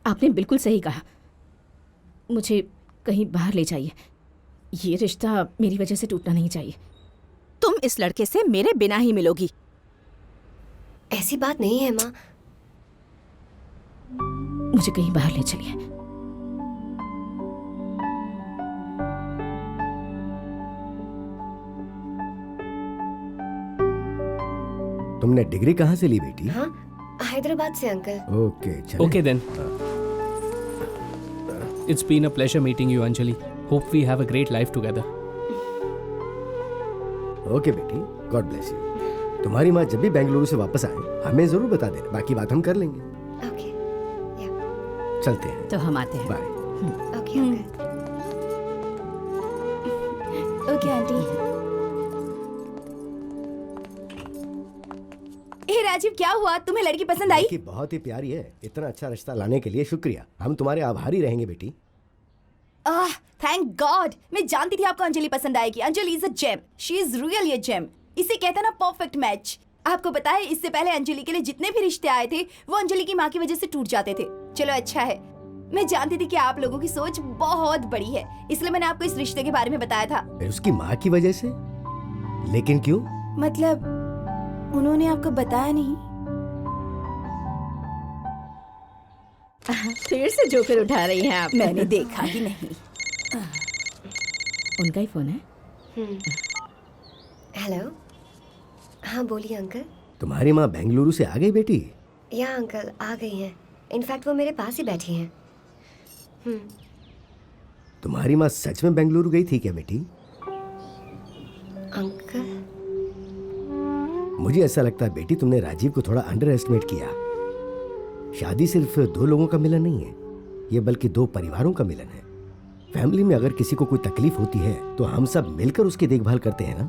आपने बिल्कुल सही कहा, मुझे कहीं बाहर ले जाइए। ये रिश्ता मेरी वजह से टूटना नहीं चाहिए। तुम इस लड़के से मेरे बिना ही मिलोगी। ऐसी बात नहीं है माँ। मुझे कहीं बाहर ले चलिए। तुमने डिग्री कहाँ से ली बेटी? हाँ, हैदराबाद से अंकल। ओके चलो। Okay then. It's been a pleasure meeting you, Anjali. Hope we have a great life together. Okay बेटी, गॉड ब्लेस यू। तुम्हारी माँ जब भी बेंगलुरु से वापस आए हमें जरूर बता देना, बाकी बात हम कर लेंगे। ओके, चलते हैं। तो हम आते हैं। Bye. Okay uncle. Okay aunty. Hey Rajiv, क्या हुआ? तुम्हें लड़की पसंद आई? लड़की बहुत ही प्यारी है। इतना अच्छा रिश्ता लाने के लिए शुक्रिया। हम तुम्हारे आभारी रहेंगे बेटी। Thank God. मैं जानती थी आपको अंजलि पसंद आएगी। Anjali is a gem. She is really a gem. इसे कहते हैं ना परफेक्ट मैच। आपको पता है, इससे पहले अंजलि के लिए जितने भी रिश्ते आए थे वो अंजलि की माँ की वजह से टूट जाते थे। चलो अच्छा है, मैं जानती थी कि आप लोगों की सोच बहुत बड़ी है, इसलिए मैंने आपको इस रिश्ते के बारे में बताया था। उसकी माँ की वजह से? लेकिन क्यों? मतलब उन्होंने आपको बताया नहीं? फिर से जोकर उठा रही हैं आप। मैंने देखा ही नहीं। उनका ही फोन है। हेलो। हाँ बोलिए अंकल। तुम्हारी माँ बेंगलुरु से आ गई बेटी? या अंकल आ गई हैं। इनफैक्ट वो मेरे पास ही बैठी हैं। तुम्हारी माँ सच में बेंगलुरु गई थी क्या बेटी? अंकल, मुझे ऐसा लगता है बेटी तुमने राजीव को थोड़ा अंडर एस्टिमेट किया। शादी सिर्फ दो लोगों का मिलन नहीं है, ये बल्कि दो परिवारों का मिलन है। फैमिली में अगर किसी को कोई तकलीफ होती है तो हम सब मिलकर उसकी देखभाल करते हैं ना।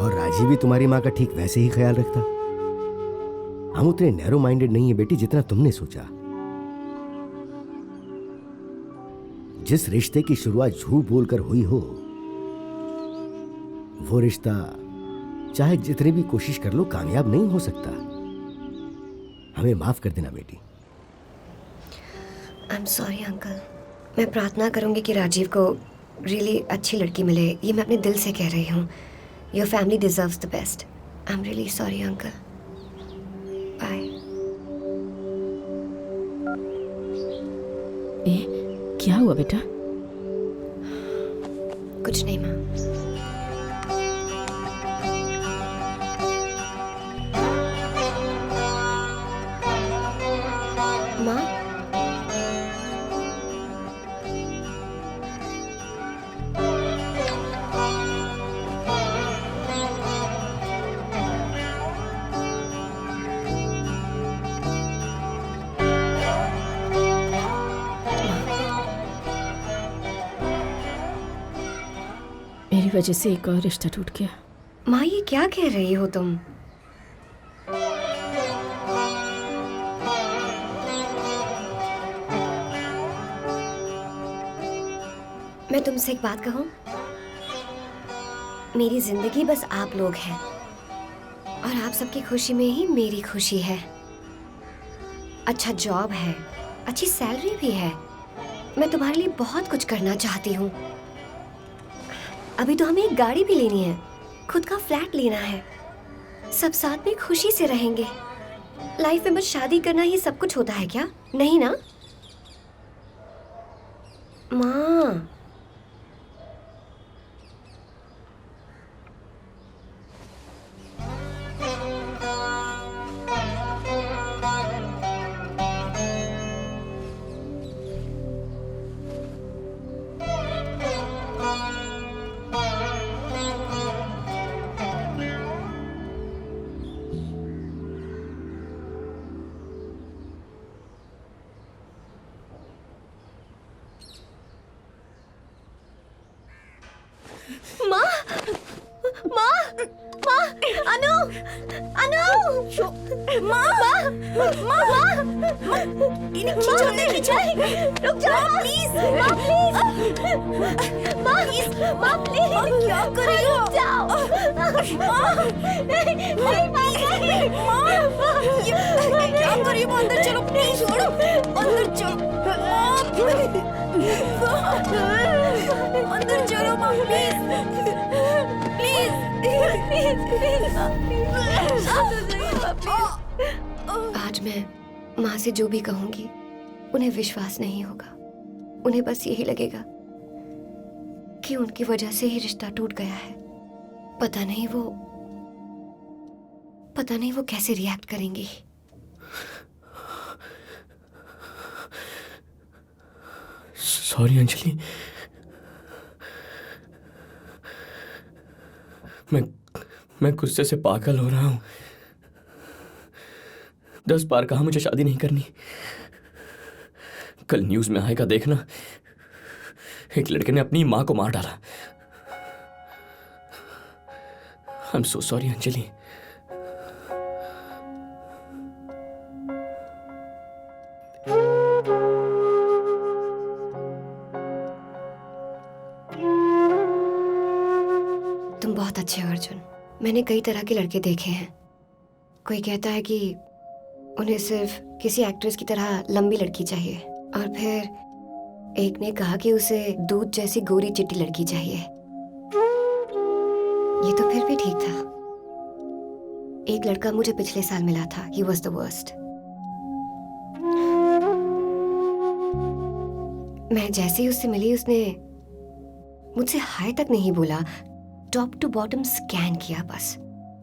और राजीव भी तुम्हारी माँ का ठीक वैसे ही ख्याल रखता। हम उतने नैरो माइंडेड नहीं है बेटी जितना तुमने सोचा। जिस रिश्ते की शुरुआत झूठ बोलकर हुई हो, वो रिश्ता चाहे जितनी भी कोशिश कर लो कामयाब नहीं हो सकता। हमें माफ कर देना बेटी। आई एम सॉरी अंकल। मैं प्रार्थना करूंगी कि राजीव को रियली अच्छी लड़की मिले। ये मैं अपने दिल से कह रही हूँ। Your family deserves the best. I am really sorry uncle. Bye. क्या हुआ बेटा? कुछ नहीं माँ। माँ, मेरी वजह से एक और रिश्ता टूट गया। माँ ये क्या कह रही हो तुम? मैं तुमसे एक बात कहूं? मेरी जिंदगी बस आप लोग हैं और आप सबकी खुशी में ही मेरी खुशी है। अच्छा जॉब है, अच्छी सैलरी भी है। मैं तुम्हारे लिए बहुत कुछ करना चाहती हूँ। अभी तो हमें एक गाड़ी भी लेनी है, खुद का फ्लैट लेना है, सब साथ में खुशी से रहेंगे। लाइफ में बस शादी करना ही सब कुछ होता है क्या? नहीं ना माँ? आज मैं माँ से जो भी कहूंगी उन्हें विश्वास नहीं होगा। उन्हें बस यही लगेगा कि उनकी वजह से ही रिश्ता टूट गया है। पता नहीं वो कैसे रिएक्ट करेंगी। सॉरी अंजलि, मैं गुस्से से पागल हो रहा हूं। 10 बार कहा मुझे शादी नहीं करनी। कल न्यूज में आएगा देखना, एक लड़के ने अपनी मां को मार डाला। I am so sorry Anjali. तुम बहुत अच्छे हो अर्जुन। मैंने कई तरह के लड़के देखे हैं। कोई कहता है कि उन्हें सिर्फ किसी एक्ट्रेस की तरह लंबी लड़की चाहिए, और फिर एक ने कहा कि उसे दूध जैसी गोरी चिट्टी लड़की चाहिए। ये तो फिर भी ठीक था। एक लड़का मुझे पिछले साल मिला था, he was the worst। मैं जैसे ही उससे मिली उसने मुझसे हाय तक नहीं बोला, टॉप टू बॉटम स्कैन किया बस।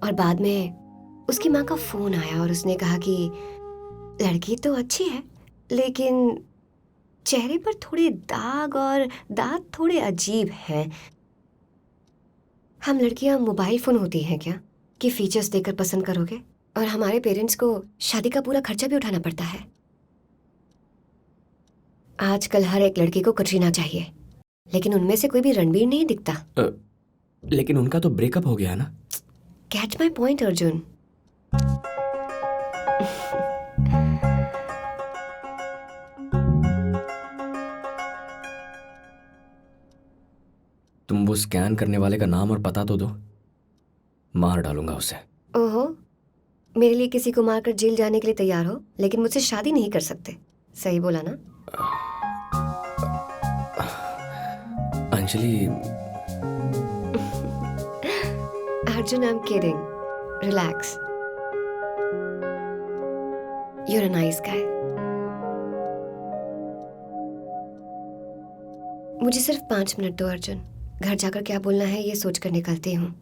और बाद में उसकी माँ का फोन आया और उसने कहा कि लड़की तो अच्छी है लेकिन चेहरे पर थोड़े दाग और दांत थोड़े अजीब हैं। हम लड़कियां मोबाइल फोन होती हैं क्या कि फीचर्स देखकर पसंद करोगे? और हमारे पेरेंट्स को शादी का पूरा खर्चा भी उठाना पड़ता है। आजकल हर एक लड़की को कटरीना चाहिए, लेकिन उनमें से कोई भी रणबीर नहीं दिखता। लेकिन उनका तो ब्रेकअप हो गया ना। Catch my point Arjun. तुम वो स्कैन करने वाले का नाम और पता तो दो, मार डालूंगा उसे। ओहो, मेरे लिए किसी को मारकर जेल जाने के लिए तैयार हो, लेकिन मुझसे शादी नहीं कर सकते। सही बोला ना Anjali? Arjun, I am kidding. Relax. You are a nice guy. मुझे सिर्फ 5 मिनट दो अर्जुन। घर जाकर क्या बोलना है ये सोच कर निकलती हूँ।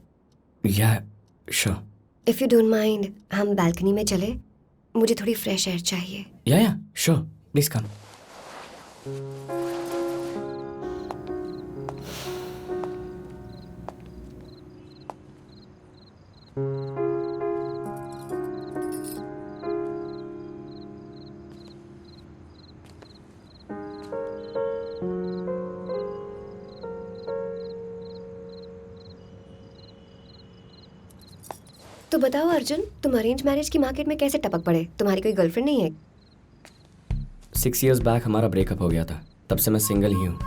या sure. If you don't mind हम बालकनी में चले, मुझे थोड़ी फ्रेश एयर चाहिए। या श्योर, प्लीज कम। तो बताओ अर्जुन, तुम अरेंज मैरिज की मार्केट में कैसे टपक पड़े? तुम्हारी कोई गर्लफ्रेंड नहीं है? 6 years बैक हमारा ब्रेकअप हो गया था, तब से मैं सिंगल ही हूँ।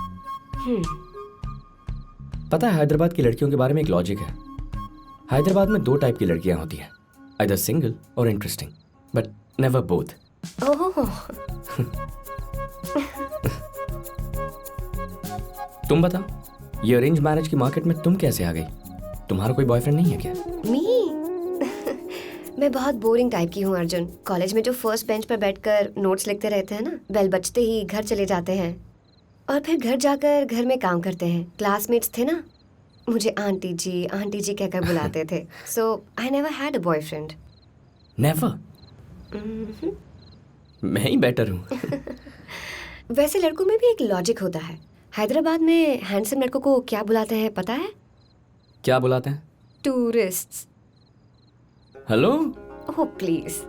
पता है, हैदराबाद की लड़कियों के बारे में एक लॉजिक है। हैदराबाद में 2 टाइप की लड़कियां होती हैं, आइदर सिंगल और इंटरेस्टिंग, बट नेवर बोथ। ओह। तुम बताओ, ये अरेंज मैरिज की मार्केट में तुम कैसे आ गई? तुम्हारा कोई बॉयफ्रेंड नहीं है क्या? मैं बहुत बोरिंग टाइप की हूँ अर्जुन। कॉलेज में जो फर्स्ट बेंच पर बैठकर नोट्स लिखते रहते हैं ना, बेल बजते ही घर चले जाते हैं और फिर घर जाकर घर में काम करते हैं। क्लासमेट्स थे ना, मुझे आंटी जी कहकर बुलाते थे। So I never had a boyfriend. Never? मैं ही बेटर हूँ। वैसे लड़कों में भी एक लॉजिक होता है। हैदराबाद में हैंडसम लड़कों को क्या बुलाते हैं पता है? क्या बुलाते हैं? Tourists. Hello? Oh please.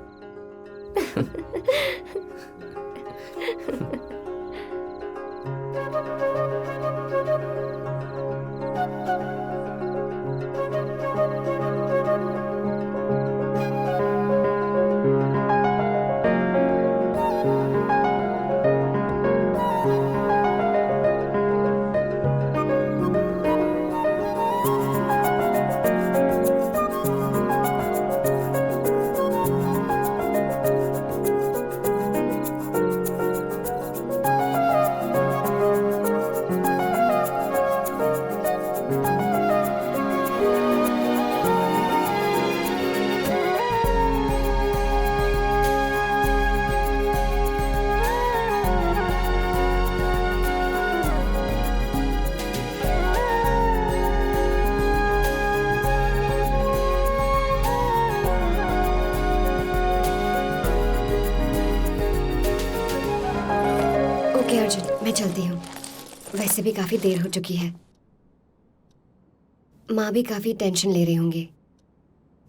Okay Arjun, मैं चलती हूँ। वैसे भी काफी देर हो चुकी है। माँ भी काफी टेंशन ले रही होंगी।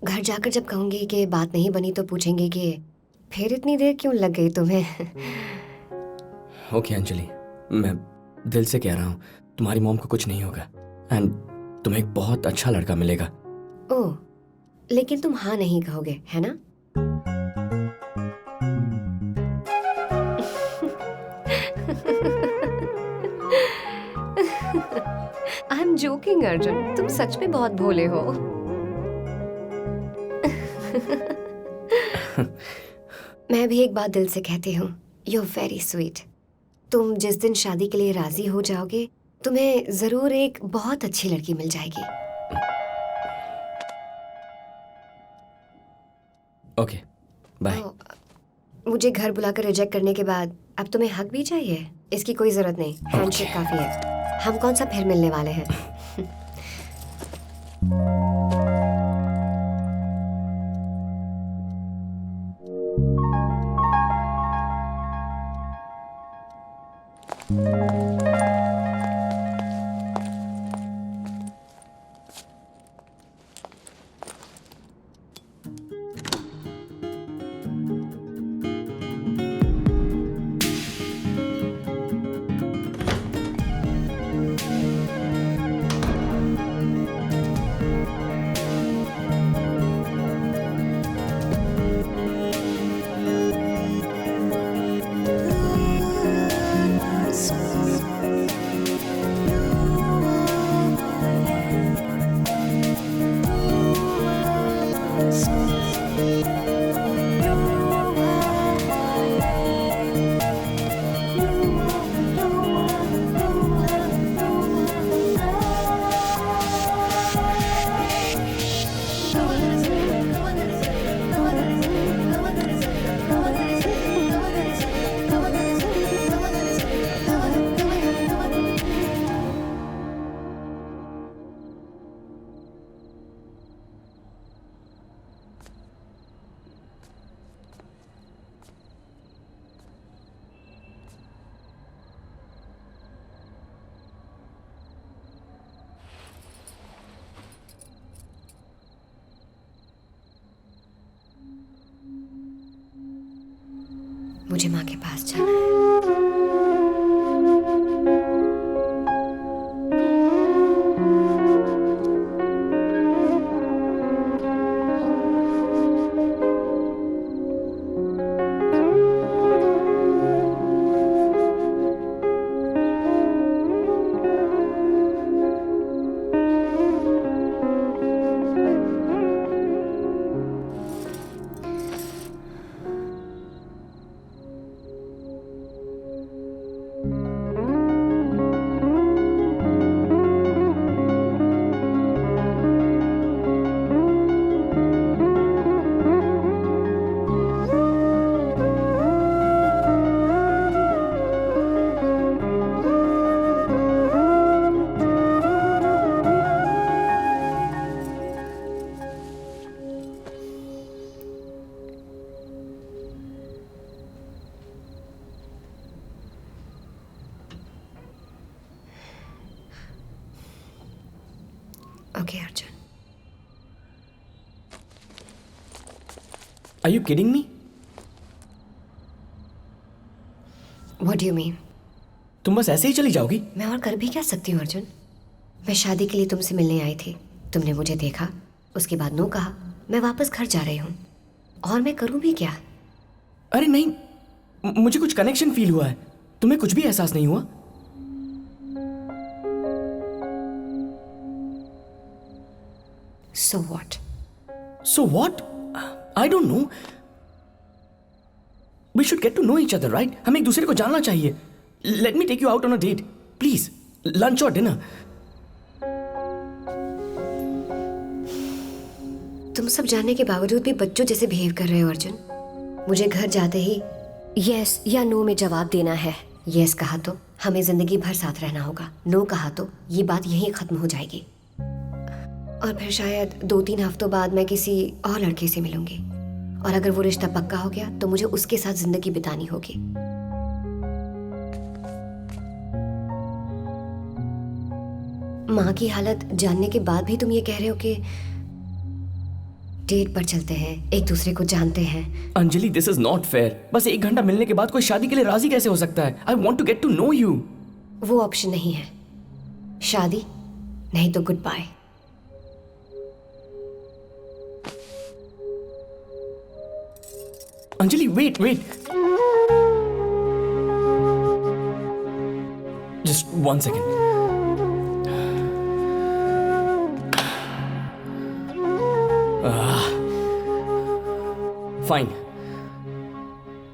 घर जाकर जब कहूंगी कि बात नहीं बनी तो पूछेंगे कि फिर इतनी देर क्यों लग गई तुम्हें। ओके अंजलि, मैं दिल से कह रहा हूँ तुम्हारी मॉम को कुछ नहीं होगा एंड तुम्हें एक बहुत अच्छा लड़का मिलेगा। ओह, लेकिन तुम हाँ नहीं कहोगे, है ना? आई एम जोकिंग अर्जुन, तुम सच में बहुत भोले हो। मैं भी एक बात दिल से कहती हूँ, यू आर वेरी स्वीट। तुम जिस दिन शादी के लिए राजी हो जाओगे, तुम्हें जरूर एक बहुत अच्छी लड़की मिल जाएगी। Okay, bye. मुझे घर बुलाकर रिजेक्ट करने के बाद अब तुम्हें हक भी चाहिए? इसकी कोई जरूरत नहीं, हैंडशेक काफी है। हम कौन सा फिर मिलने वाले हैं? मुझे माँ के पास जाना है। Okay Arjun. Are you kidding me? What do you mean? तुम बस ऐसे ही चली जाओगी? मैं और कर भी क्या सकती हूँ अर्जुन? मैं शादी के लिए तुमसे मिलने आई थी, तुमने मुझे देखा, उसके बाद नो कहा, मैं वापस घर जा रही हूँ, और मैं करूँ भी क्या? अरे नहीं, मुझे कुछ कनेक्शन फील हुआ है। तुम्हें कुछ भी एहसास नहीं हुआ? So what? So what? I don't know. We should get to know each other, right? हमें एक दूसरे को जानना चाहिए. Let me take you out on a date, please. Lunch or dinner. तुम सब जानने के बावजूद भी बच्चों जैसे बिहेव कर रहे हो अर्जुन। मुझे घर जाते ही यस या नो में जवाब देना है। यस कहा तो हमें जिंदगी भर साथ रहना होगा, नो कहा तो ये बात यहीं खत्म हो जाएगी, और फिर शायद 2-3 हफ्तों बाद मैं किसी और लड़के से मिलूंगी, और अगर वो रिश्ता पक्का हो गया तो मुझे उसके साथ जिंदगी बितानी होगी। माँ की हालत जानने के बाद भी तुम ये कह रहे हो कि डेट पर चलते हैं, एक दूसरे को जानते हैं। Anjali, this is not fair. बस 1 घंटा मिलने के बाद कोई शादी के लिए राजी कैसे हो सकता है? I want to get to know you. वो ऑप्शन नहीं है, शादी नहीं तो good bye. Anjali, wait. Just 1 second. Fine.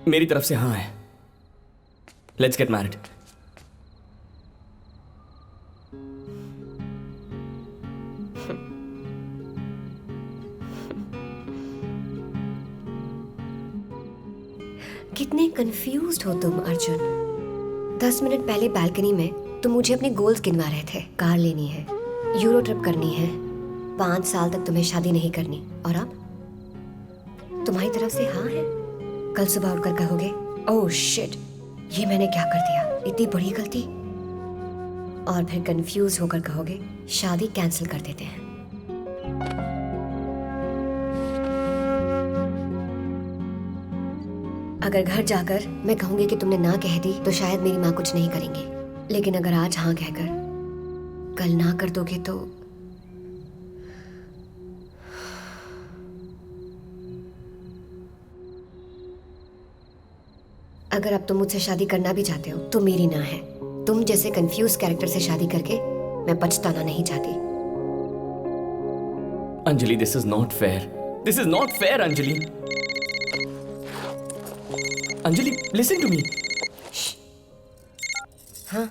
मेरी तरफ से हाँ है. Let's get married. कितने कंफ्यूज्ड हो तुम अर्जुन। 10 मिनट पहले बालकनी में तुम मुझे अपने गोल्स गिनवा रहे थे, कार लेनी है, यूरो ट्रिप करनी है, 5 साल तक तुम्हें शादी नहीं करनी, और अब तुम्हारी तरफ से हाँ है। कल सुबह उठकर कहोगे ओह शिट, ये मैंने क्या कर दिया, इतनी बड़ी गलती, और फिर कंफ्यूज होकर कहोगे शादी कैंसिल कर देते हैं। अगर घर जाकर मैं कहूंगी कि तुमने ना कह दी तो शायद मेरी माँ कुछ नहीं करेंगी, लेकिन अगर आज हाँ कहकर कल ना कर दोगे तो अगर अब तुम मुझसे शादी करना भी चाहते हो तो मेरी ना है। तुम जैसे कंफ्यूज कैरेक्टर से शादी करके मैं पछताना नहीं चाहती। Anjali, this is not fair. This is not fair, Anjali. Anjali, listen to me. हाँ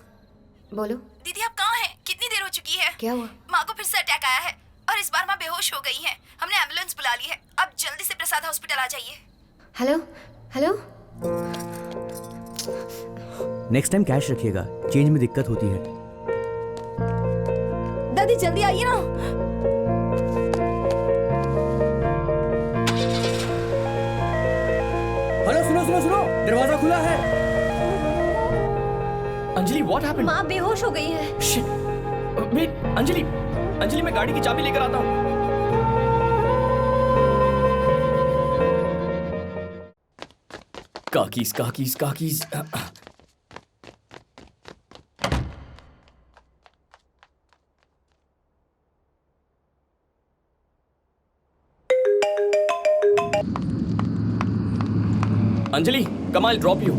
बोलो। दीदी आप कहाँ हैं? कितनी देर हो चुकी है? क्या हुआ? माँ को फिर से अटैक आया है और इस बार माँ बेहोश हो गई हैं। हमने एम्बुलेंस बुला ली है, अब जल्दी से प्रसाद हॉस्पिटल आ जाइए। Hello hello. Next time cash रखिएगा, चेंज में दिक्कत होती है। दादी जल्दी आइए ना। हेलो, सुनो, दरवाजा खुला है। Anjali, what happened? माँ बेहोश हो गई है। Shit. Wait, अंजलि, मैं गाड़ी की चाबी लेकर आता हूँ. काकीज. अंजलि, कम आई ड्रॉप यू.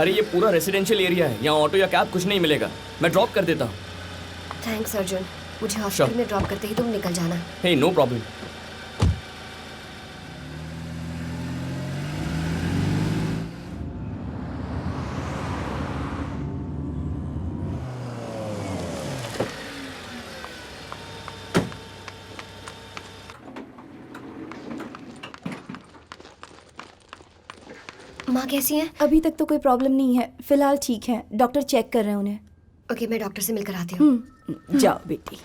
अरे ये पूरा रेसिडेंशियल एरिया है, यहाँ ऑटो या कैब कुछ नहीं मिलेगा. मैं ड्रॉप कर देता हूँ. थैंक्स अर्जुन, मुझे हॉस्पिटल में ड्रॉप करते ही तुम निकल जाना। हे, नो प्रॉब्लम. माँ कैसी हैं? अभी तक तो कोई प्रॉब्लम नहीं है, फिलहाल ठीक है, डॉक्टर चेक कर रहे हैं उन्हें। ओके, मैं डॉक्टर से मिलकर आती हूँ। जाओ बेटी।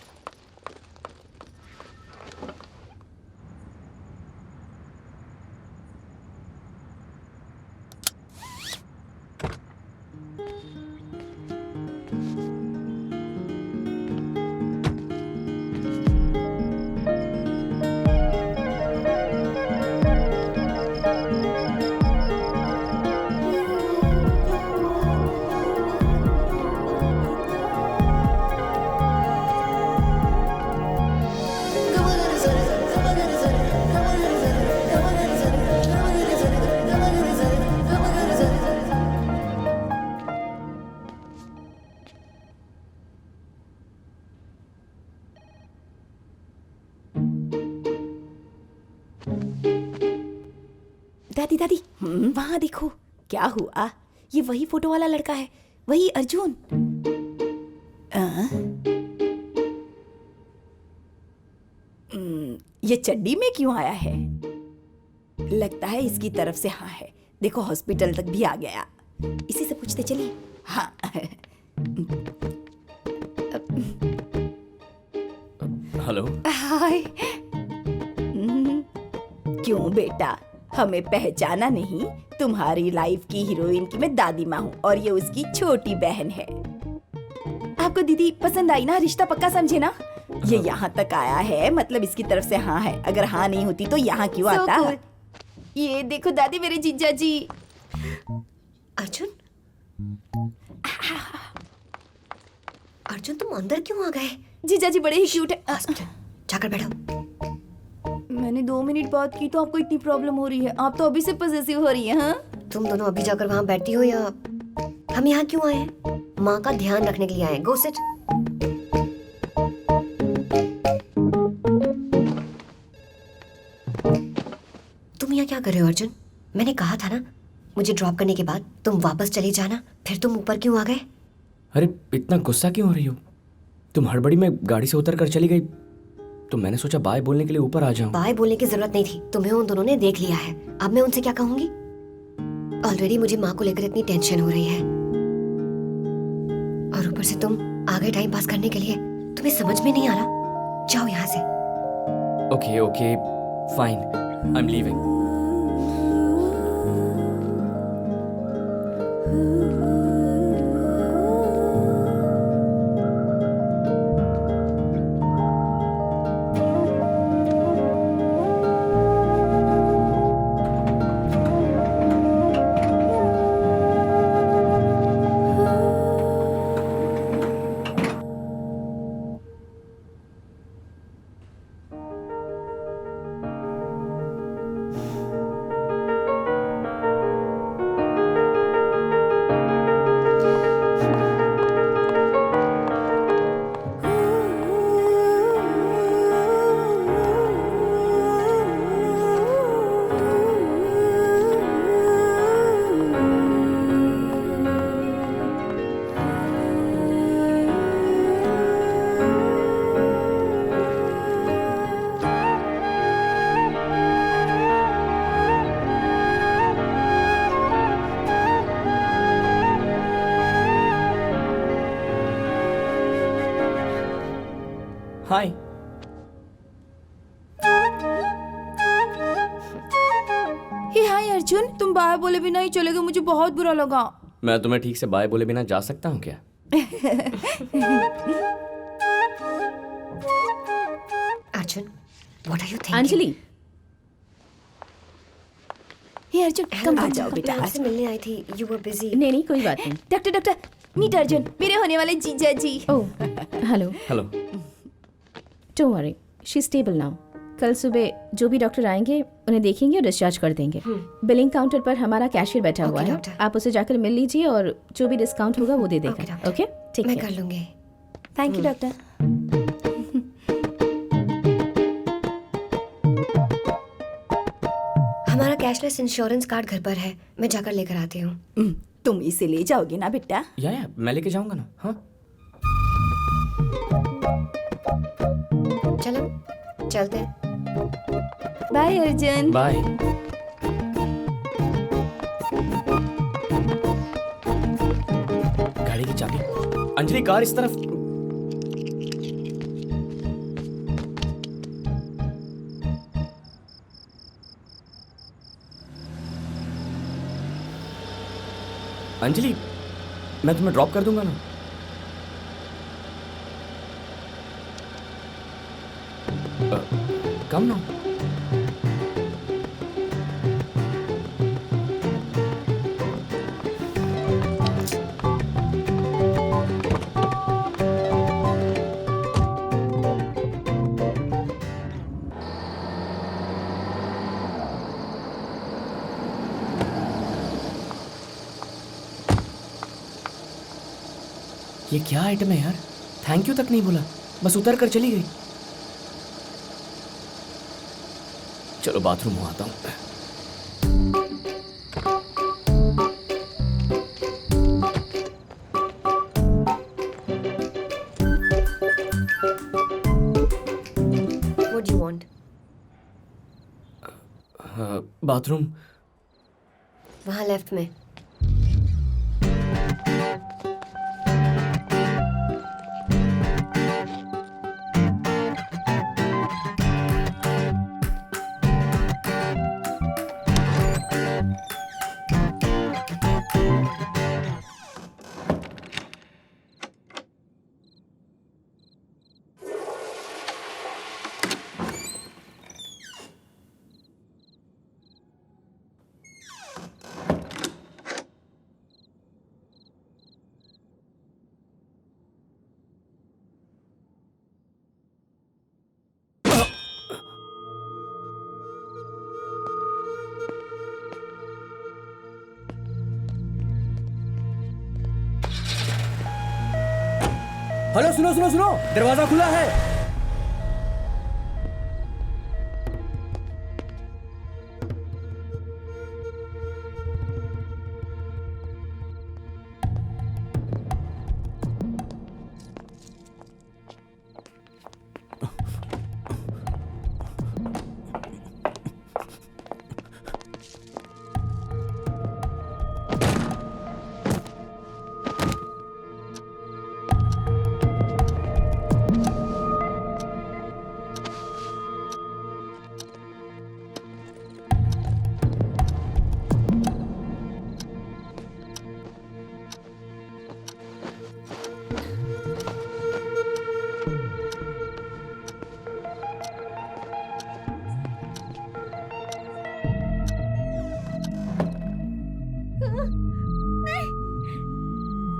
दादी दादी वहाँ देखो क्या हुआ। ये वही फोटो वाला लड़का है, वही अर्जुन। ये चड्डी में क्यों आया है? लगता है इसकी तरफ से हाँ है। देखो हॉस्पिटल तक भी आ गया। इसी से पूछते चलिए। हाँ हेलो। हाय। क्यों बेटा, हमें पहचाना नहीं? तुम्हारी लाइफ की हीरोइन की मैं दादी माँ हूँ और ये उसकी छोटी बहन है। आपको दीदी पसंद आई ना? रिश्ता पक्का समझे ना? ये यहाँ तक आया है मतलब इसकी तरफ से हाँ है। अगर हाँ नहीं होती तो यहाँ क्यों आता? ये देखो दादी, मेरे जीजा जी। अर्जुन, अर्जुन तुम अंदर क्यों आ गए? जीजा जी बड़े ही क्यूट है। जाकर बैठो। मैंने 2 मिनट बात की तो आपको इतनी प्रॉब्लम हो रही है? आप तो अभी से पॉसेसिव हो रही है। हाँ, तुम दोनों अभी जाकर वहाँ बैठती हो या हम यहाँ क्यों आए हैं? माँ का ध्यान रखने के लिए आए। Go sit. तुम यहाँ क्या कर रहे हो अर्जुन? मैंने कहा था ना मुझे ड्रॉप करने के बाद तुम वापस चले जाना। फिर तुम ऊपर क्यों आ गए? अरे इतना गुस्सा क्यों हो रही हो? तुम हड़बड़ी में गाड़ी से उतर कर चली गई तो मैंने सोचा बाय बोलने के लिए ऊपर आ जाऊं। बाय बोलने की जरूरत नहीं थी, तुम्हें उन दोनों ने देख लिया है। अब मैं उनसे क्या कहूंगी? ऑलरेडी मुझे माँ को लेकर इतनी टेंशन हो रही है और ऊपर से तुम आ गए टाइम पास करने के लिए। तुम्हें समझ में नहीं आ रहा? जाओ यहाँ से। Okay okay fine, I am leaving. Hi. Hey hi Arjun, तुम बाय बोले बिना ही चले गए, मुझे बहुत बुरा लगा। मैं तुम्हें ठीक से बाय बोले बिना जा सकता हूँ क्या? Arjun, what are you thinking? Anjali, hey Arjun come आ जाओ बेटा। आपसे मिलने आई थी। You were busy. नहीं कोई बात नहीं। डॉक्टर डॉक्टर मीट अर्जुन, मेरे होने वाले जीजा ji. Oh hello. Hello. Don't worry, she is stable now. कल सुबह जो भी डॉक्टर आएंगे उन्हें देखेंगे और डिस्चार्ज कर देंगे। बिलिंग काउंटर पर हमारा कैशियर बैठा हुआ है, डॉक्टर। आप उसे जाकर मिल लीजिए और जो भी डिस्काउंट होगा वो दे देगा। ओके ठीक मैं है। कर लूंगी। Thank you doctor. हमारा कैशलेस इंश्योरेंस कार्ड घर पर है, मैं जाकर लेकर आती हूँ। तुम इसे ले जाओगे ना बेटा? या मैं लेके जाऊंगा ना। हाँ चलो चलते हैं। बाय अर्जुन। बाय। गाड़ी की चाबी। अंजलि कार इस तरफ। अंजलि मैं तुम्हें ड्रॉप कर दूंगा ना। कम ना। ये क्या आइटम है यार? थैंक यू तक नहीं बोला, बस उतर कर चली गई। चलो बाथरूम में आता हूँ। बाथरूम वहाँ लेफ्ट में। हेलो, सुनो सुनो सुनो, दरवाजा खुला है।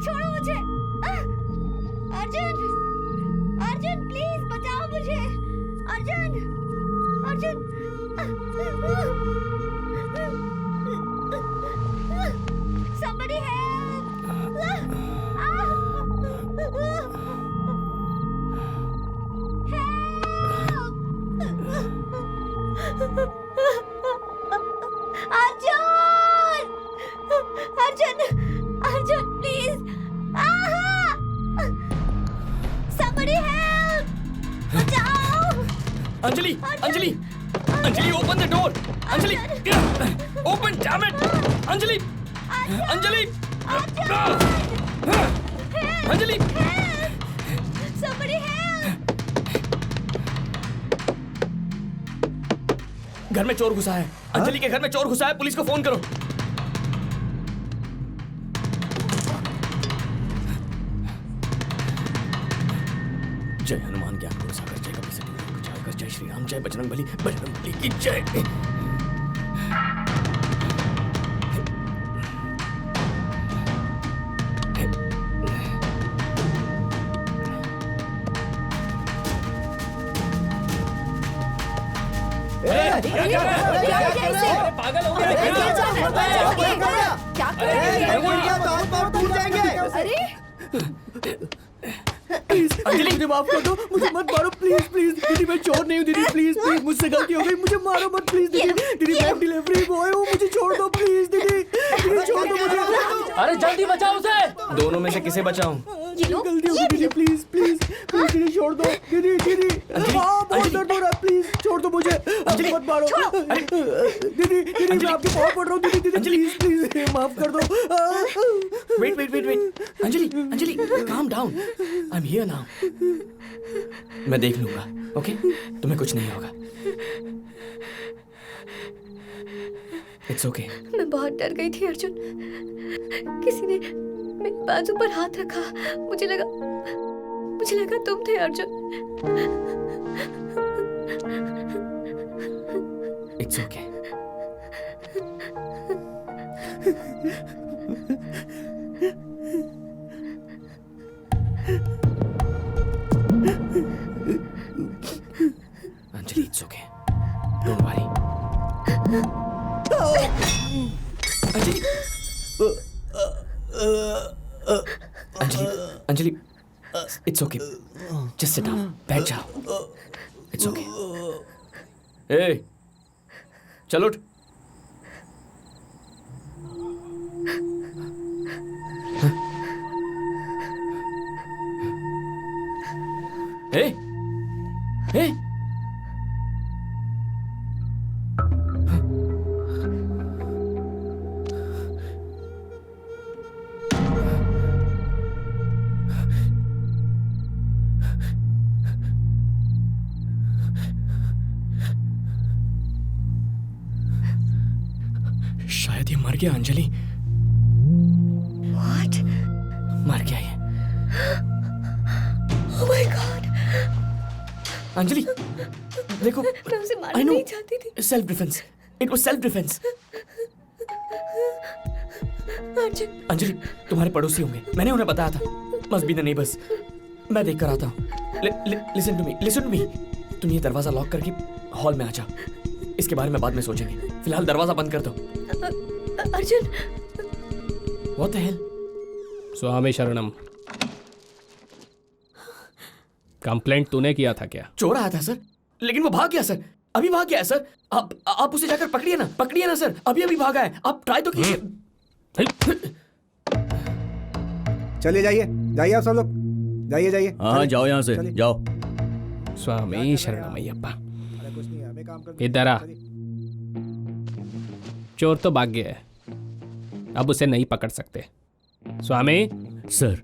छोड़ो मुझे। अर्जुन, अर्जुन प्लीज बचाओ मुझे। Arjun, Arjun. Somebody help! Arjun! Arjun! Arjun please! Somebody help! बचाओ! Anjali, Anjali, Anjali, open the door. Anjali, open, damn it. Anjali, Anjali, Anjali. Somebody help! घर में चोर घुसा है। अंजलि के घर में चोर घुसा है, पुलिस को फोन करो। जय हनुमान ज्ञान गुरु सागर, जय कपि सती लोक उजागर, जय श्री राम, जय बजरंगबली, बजरंगबली की जय। पागल हो क्या कर रहे हो? अरे अंजलि, मुझे माफ कर दो, मुझे मत मारो प्लीज प्लीज। दीदी मैं चोर नहीं हूँ दीदी, प्लीज प्लीज, मुझसे गलती हो गई, मुझे मारो मत प्लीज दीदी। दीदी मैं डिलीवरी बॉय हूँ, मुझे छोड़ दो प्लीज दीदी, दीदी छोड़ दो मुझे। अरे जल्दी बचाओ उसे। दोनों में से किसे बचाऊं? गलती हो गई दीदी, प्लीज प्लीज प्लीज दीदी छोड़ दो। दीदी दीदी बहुत दर्द हो रहा है, प्लीज छोड़ दो मुझे, मत मारो। दीदी दीदी मैं आपके पाँव पड़ रहा हूँ दीदी, दीदी प्लीज प्लीज माफ कर दो। Wait wait wait wait, Anjali, Anjali, calm down. I'm here now. मैं देख लूंगा, ओके? तुम्हें कुछ नहीं होगा। It's okay. मैं बहुत डर गई थी अर्जुन। किसी ने मेरे बाजू पर हाथ रखा, मुझे लगा तुम थे Arjun. It's okay. Anjali, it's okay. Don't worry. Anjali, Anjali, Anjali, it's okay. Just sit down. बैठ जाओ. It's okay. Hey, चलो उठ. Hey, hey. मर गया अंजलि, What? मर गया ये। Oh my God! अंजलि देखो, मैं उसे मारना I know. नहीं चाहती थी। Self defence, it was self defence. Arjun, Anjali तुम्हारे पड़ोसी होंगे, मैंने उन्हें बताया था। Must be the neighbours. मैं देख कर आता हूँ। Listen to me. तुम ये दरवाजा लॉक करके हॉल में आ जाओ। इसके बारे में बाद में सोचेंगे, फिलहाल दरवाजा बंद कर दो। Arjun, what the hell? स्वामी शरणम। कंप्लेंट तूने किया था क्या? चोर आया था सर, लेकिन वो भाग गया सर। अभी भाग गया है सर। आप उसे जाकर पकड़िए ना सर। अभी भागा है। आप ट्राई तो कीजिए। चलिए जाइए आप सब लोग, जाइए। हाँ जाओ यहाँ से, चलिए। जाओ। स्वामी शरणमय्यप्पा। अरे कुछ नहीं है, हमें काम करते इधर आ। चलिए। चोर तो भाग गया है, अब उसे नहीं पकड़ सकते। स्वामी, सर।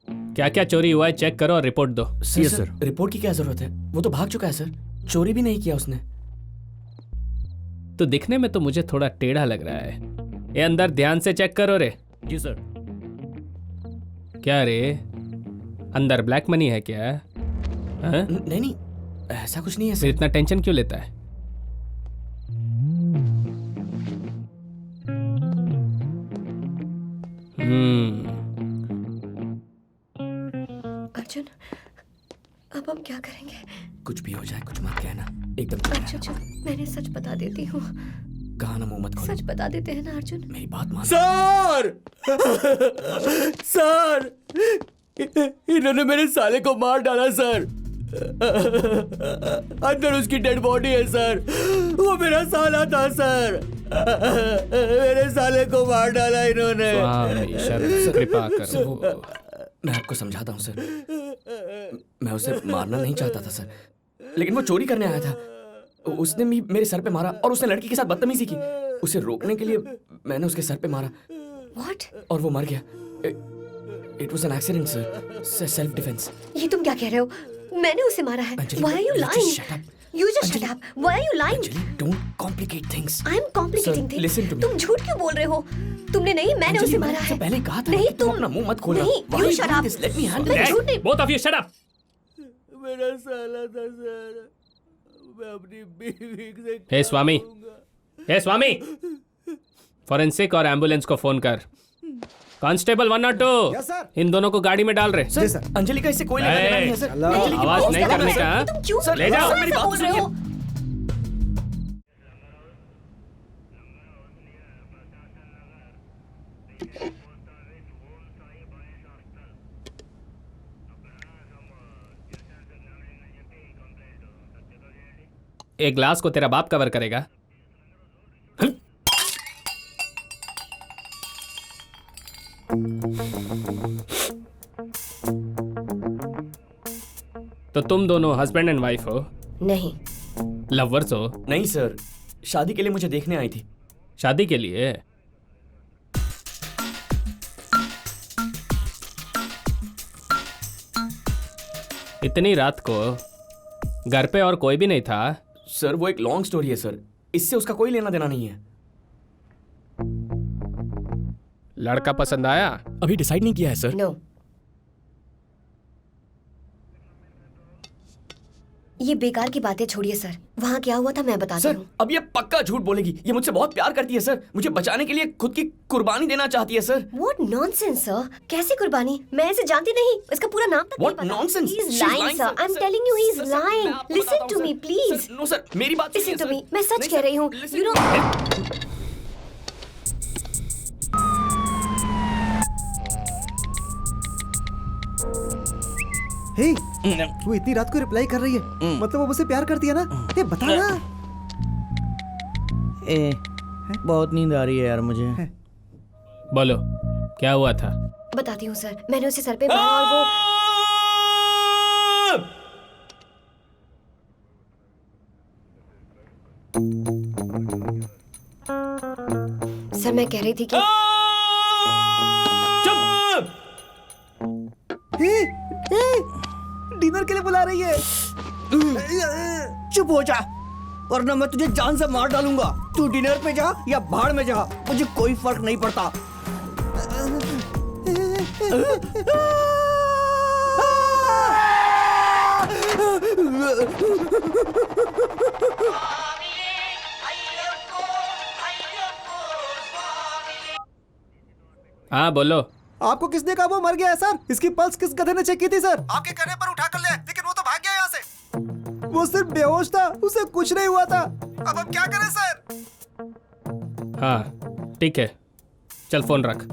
क्या क्या चोरी हुआ है चेक करो और रिपोर्ट दो। Yes sir. रिपोर्ट की क्या जरूरत है? वो तो भाग चुका है सर। चोरी भी नहीं किया उसने। तो दिखने में तो मुझे थोड़ा टेढ़ा लग रहा है। ये अंदर ध्यान से चेक करो रे। जी सर। क्या रे, अंदर ब्लैक मनी है क्या? हाँ? नहीं, ऐसा कुछ नहीं है फिर सर। इतना टेंशन क्यों लेता है? अर्जुन, अब हम क्या करेंगे? कुछ भी हो जाए, कुछ मत कहना, एकदम चुप रहना। अर्जुन, मैंने सच बता देती हूँ। कहा ना, मुंह मत खोलो। सच बता देते हैं ना अर्जुन? मेरी बात मान। सर इन्होंने मेरे साले को मार डाला सर। अंदर उसकी डेड बॉडी है सर। वो मेरा साला था सर। मेरे साले को मार डाला इन्होंने। स्वामी शरण कृपा करो। मैं आपको समझाता हूँ सर। मैं उसे मारना नहीं चाहता था सर, लेकिन वो चोरी करने आया था। उसने भी मेरे सर पे मारा और उसने लड़की के साथ बदतमीजी की। उसे रोकने के लिए मैंने उसके सर पे मारा। What? और वो मर गया। It was an accident sir, self defence. ये तुम क्या कह रहे हो? मैंने उसे मारा है। Anjali, Why are you just lying? shut up. You just shut Anjali, up. Why are you lying? Anjali, don't complicate things. I'm complicating Sir, things. listen to me. तुम झूठ क्यों बोल रहे हो? तुमने नहीं, मैंने अंजलि, उसे मैंने मारा तुमसे है। पहले कहा था नहीं, कि तुम अपना मुंह मत खोलना। नहीं, Why you are you shut doing up. this? Let me handle मैं this. झूठ नहीं। Both of you shut up. मेरा साला था सर। मैं अपनी बीवी से हे स्वामी, हे स्वामी, फॉरेंसिक और एम्बुलेंस को फोन कर। Constable 102, Yes, sir. इन दोनों को गाड़ी में डाल रहे। जी सर। अंजलि का इससे कोई लेना देना नहीं है सर। अल्लाह। अंजलि की आवाज बात नहीं सुनिए। करने का, हाँ? तुम क्यों सर, ले जाओ। मेरी ऐसा बात बोल रहे सुनिए। हो? एक ग्लास को तेरा बाप कवर करेगा। तो तुम दोनों हस्बैंड एंड वाइफ हो? नहीं। लवर्स हो? नहीं सर, शादी के लिए मुझे देखने आई थी। शादी के लिए? इतनी रात को घर पे और कोई भी नहीं था? सर वो एक लॉन्ग स्टोरी है सर, इससे उसका कोई लेना देना नहीं है। लड़का पसंद आया? अभी डिसाइड नहीं किया है सर। नो। ये बेकार की बातें छोड़िए सर। वहाँ क्या हुआ था मैं बताती सर हूँ। अब ये पक्का झूठ बोलेगी। ये मुझसे बहुत प्यार करती है सर, मुझे बचाने के लिए खुद की कुर्बानी देना चाहती है सर। What nonsense, sir? कैसी कुर्बानी? मैं इसे जानती नहीं। इसका पूरा नाम तक What नहीं पता। nonsense? He's She's lying, lying, sir. sir. I'm Sir, telling you, he's sir, sir, lying. मैं आपको Listen बताता to हूँ, me, sir. please. Sir, no sir, मेरी बात Listen to सुनिए, me. sir. मैं सच नहीं, कह sir, रही हूँ। listen You to know. हे, वो इतनी रात को रिप्लाई कर रही है, मतलब वो मुझसे प्यार करती है ना? ये बता ना। बहुत नींद आ रही है यार मुझे। बोलो क्या हुआ था? बताती हूँ सर। मैंने उसे सर पे मारा और वो सर मैं कह रही थी कि डिनर के लिए बुला रही है। चुप हो जा, वरना मैं तुझे जान से मार डालूंगा। तू डिनर पे जा या भाड़ में जा, मुझे कोई फर्क नहीं पड़ता। हाँ बोलो। आपको किसने कहा वो मर गया है सर? इसकी पल्स किस गधे ने चेक की थी सर? आपके कहने पर उठा कर ले, लेकिन वो तो भाग गया यहाँ से। वो सिर्फ बेहोश था, उसे कुछ नहीं हुआ था। अब हम क्या करें सर? हाँ ठीक है, चल फोन रख।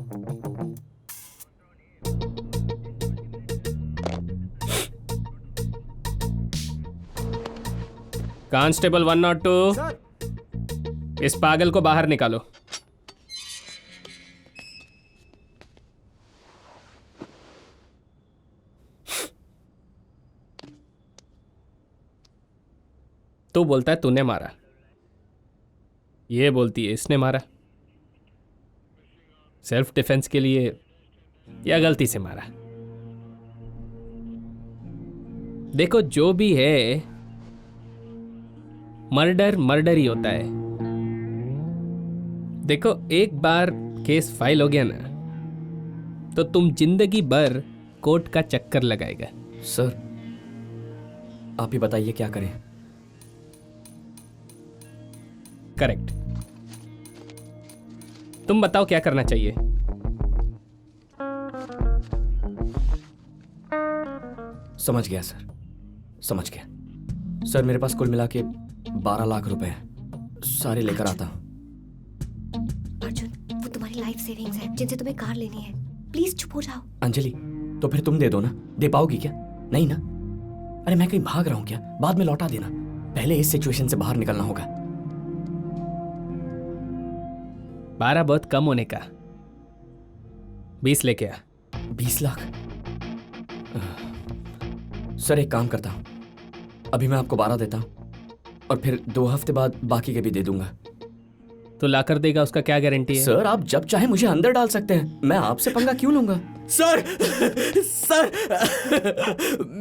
कांस्टेबल 102, सर इस पागल को बाहर निकालो। तू बोलता है तूने मारा, ये बोलती है इसने मारा। सेल्फ डिफेंस के लिए या गलती से मारा? देखो जो भी है, मर्डर मर्डर ही होता है। देखो एक बार केस फाइल हो गया ना, तो तुम जिंदगी भर कोर्ट का चक्कर लगाएगा। सर आप ही बताइए क्या करें। करेक्ट, तुम बताओ क्या करना चाहिए। समझ गया सर, समझ गया। सर मेरे पास कुल मिला के 12 लाख रुपए हैं, सारे लेकर आता हूँ। अर्जुन, वो तुम्हारी लाइफ सेविंग्स है जिनसे तुम्हें कार लेनी है। प्लीज चुप हो जाओ। अंजलि तो फिर तुम दे दो ना, दे पाओगी क्या? नहीं ना? अरे मैं कहीं भाग रहा हूँ क्या? बाद में लौटा देना, पहले इस सिचुएशन से बाहर निकलना होगा। 12 बहुत कम होने का, 20 लेके आ। 20 लाख? सर एक काम करता हूँ, अभी मैं आपको 12 देता हूँ और फिर 2 हफ्ते बाद बाकी के भी दे दूंगा। तो लाकर देगा, उसका क्या गारंटी है? सर आप जब चाहे मुझे अंदर डाल सकते हैं, मैं आपसे पंगा क्यों लूंगा? सर सर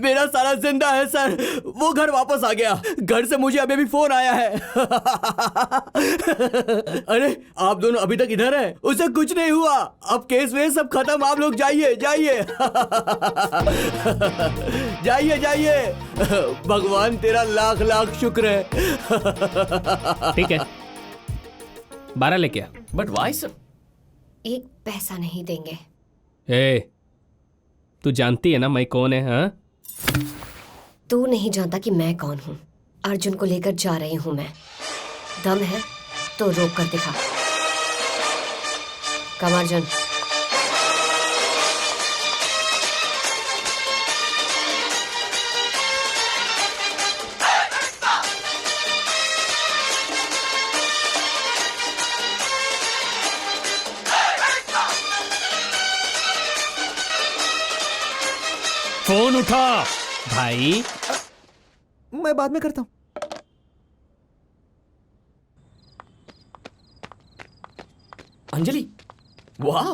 मेरा सारा जिंदा है सर। वो घर वापस आ गया, घर से मुझे अभी भी फोन आया है। अरे आप दोनों अभी तक इधर हैं, उसे कुछ नहीं हुआ। अब केस वेस सब खत्म, आप लोग जाइए जाइए। जाइए जाइए, भगवान तेरा लाख लाख शुक्र है। ठीक है, 12 लेके आ। But why sir? एक पैसा नहीं देंगे। ए, तू जानती है ना मैं कौन है? हाँ, तू नहीं जानता कि मैं कौन हूँ। अर्जुन को लेकर जा रही हूँ मैं। दम है तो रोक कर दिखा। कम अर्जुन। फोन उठा भाई। मैं बाद में करता हूँ। अंजलि, वाह,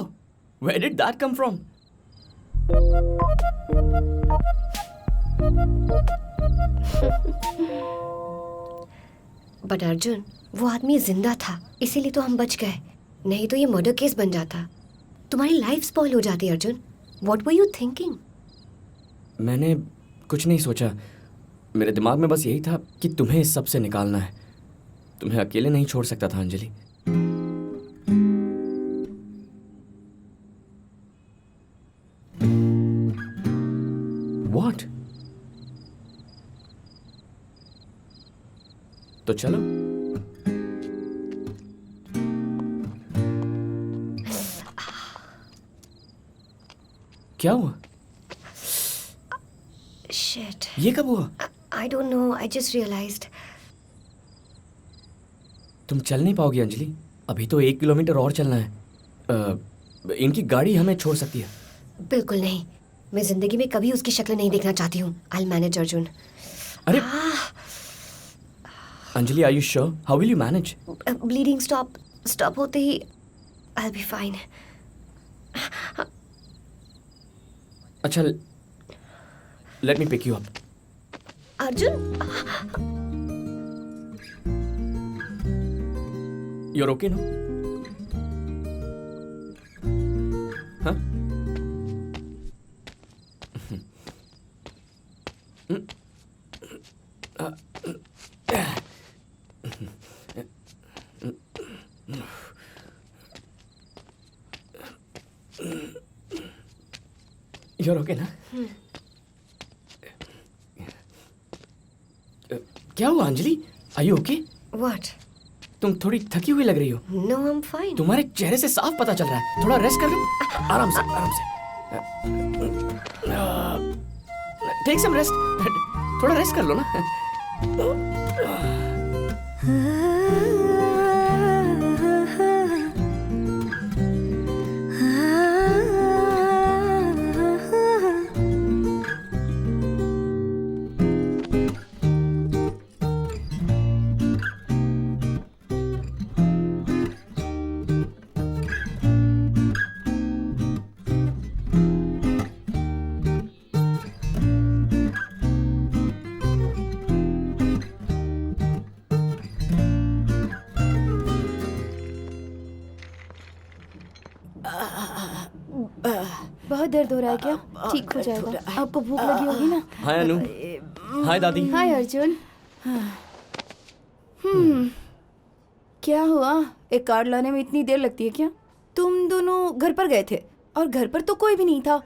where did that come from? But Arjun, वो आदमी जिंदा था, इसीलिए तो हम बच गए। नहीं तो ये मर्डर केस बन जाता, तुम्हारी लाइफ स्पॉइल हो जाती। Arjun, what were you thinking? मैंने कुछ नहीं सोचा, मेरे दिमाग में बस यही था कि तुम्हें इस सब से निकालना है। तुम्हें अकेले नहीं छोड़ सकता था अंजलि। What? तो चलो। क्या हुआ? Shit. ये कब हुआ? I don't know. I just realized. तुम चल नहीं पाओगी अंजलि, अभी तो 1 किलोमीटर और चलना है। इनकी गाड़ी हमें छोड़ सकती है। बिल्कुल नहीं, मैं जिंदगी में कभी उसकी शक्ल नहीं देखना चाहती हूँ। I'll manage, Arjun. अरे Anjali, are you sure? How will you manage? Bleeding stop होते ही I'll be fine. अच्छा, let me pick you up. Arjun, You're okay, no? Huh? You're okay, ना? क्या हुआ Anjali? Are you okay? What? तुम थोड़ी थकी हुई लग रही हो। No, I'm fine. तुम्हारे चेहरे से साफ पता चल रहा है। थोड़ा रेस्ट कर लो। आराम से, आराम से। Take some rest. थोड़ा रेस्ट कर लो ना। बहुत दर्द हो रहा है क्या? ठीक हो जाएगा। आपको भूख लगी होगी ना? हाय अनु। हाय दादी। हाय अर्जुन। क्या हुआ? एक कार्ड लाने में इतनी देर लगती है क्या? तुम दोनों घर पर गए थे और घर पर तो कोई भी नहीं था,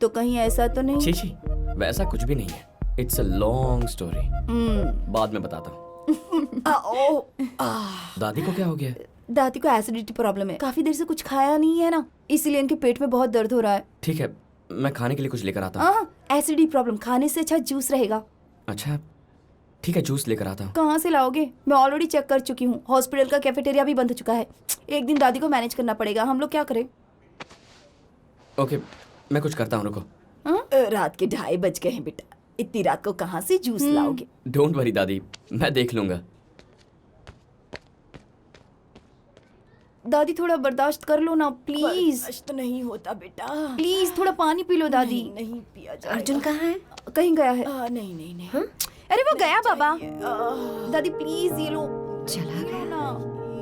तो कहीं ऐसा तो नहीं? छी, वैसा कुछ भी नहीं है। It's a long story. बाद में बताता हूँ। दादी को क्या हो गया? दादी को एसिडिटी प्रॉब्लम है। काफी देर से कुछ खाया नहीं है ना, इसीलिए इनके पेट में बहुत दर्द हो रहा है। ठीक है, मैं खाने के लिए कुछ लेकर आता हूँ। हाँ, एसिडिटी प्रॉब्लम, खाने से अच्छा जूस रहेगा। अच्छा ठीक है, जूस लेकर आता हूँ। कहाँ से लाओगे? मैं ऑलरेडी चेक कर चुकी हूँ, हॉस्पिटल का कैफेटेरिया भी बंद हो चुका है। एक दिन दादी को मैनेज करना पड़ेगा, हम लोग क्या करें? ओके, मैं कुछ करता हूँ, रुको। रात के 2:30 बज गए हैं बेटा, इतनी रात को कहाँ से जूस लाओगे? डोंट वरी दादी, मैं देख लूंगा। दादी थोड़ा बर्दाश्त कर लो ना प्लीज। बर्दाश्त नहीं होता बेटा, प्लीज थोड़ा पानी पी लो दादी। नहीं पिया जाएगा। अर्जुन कहाँ है? कहीं गया है। नहीं। हाँ? अरे वो गया बाबा। दादी प्लीज ये लो। चला गया ना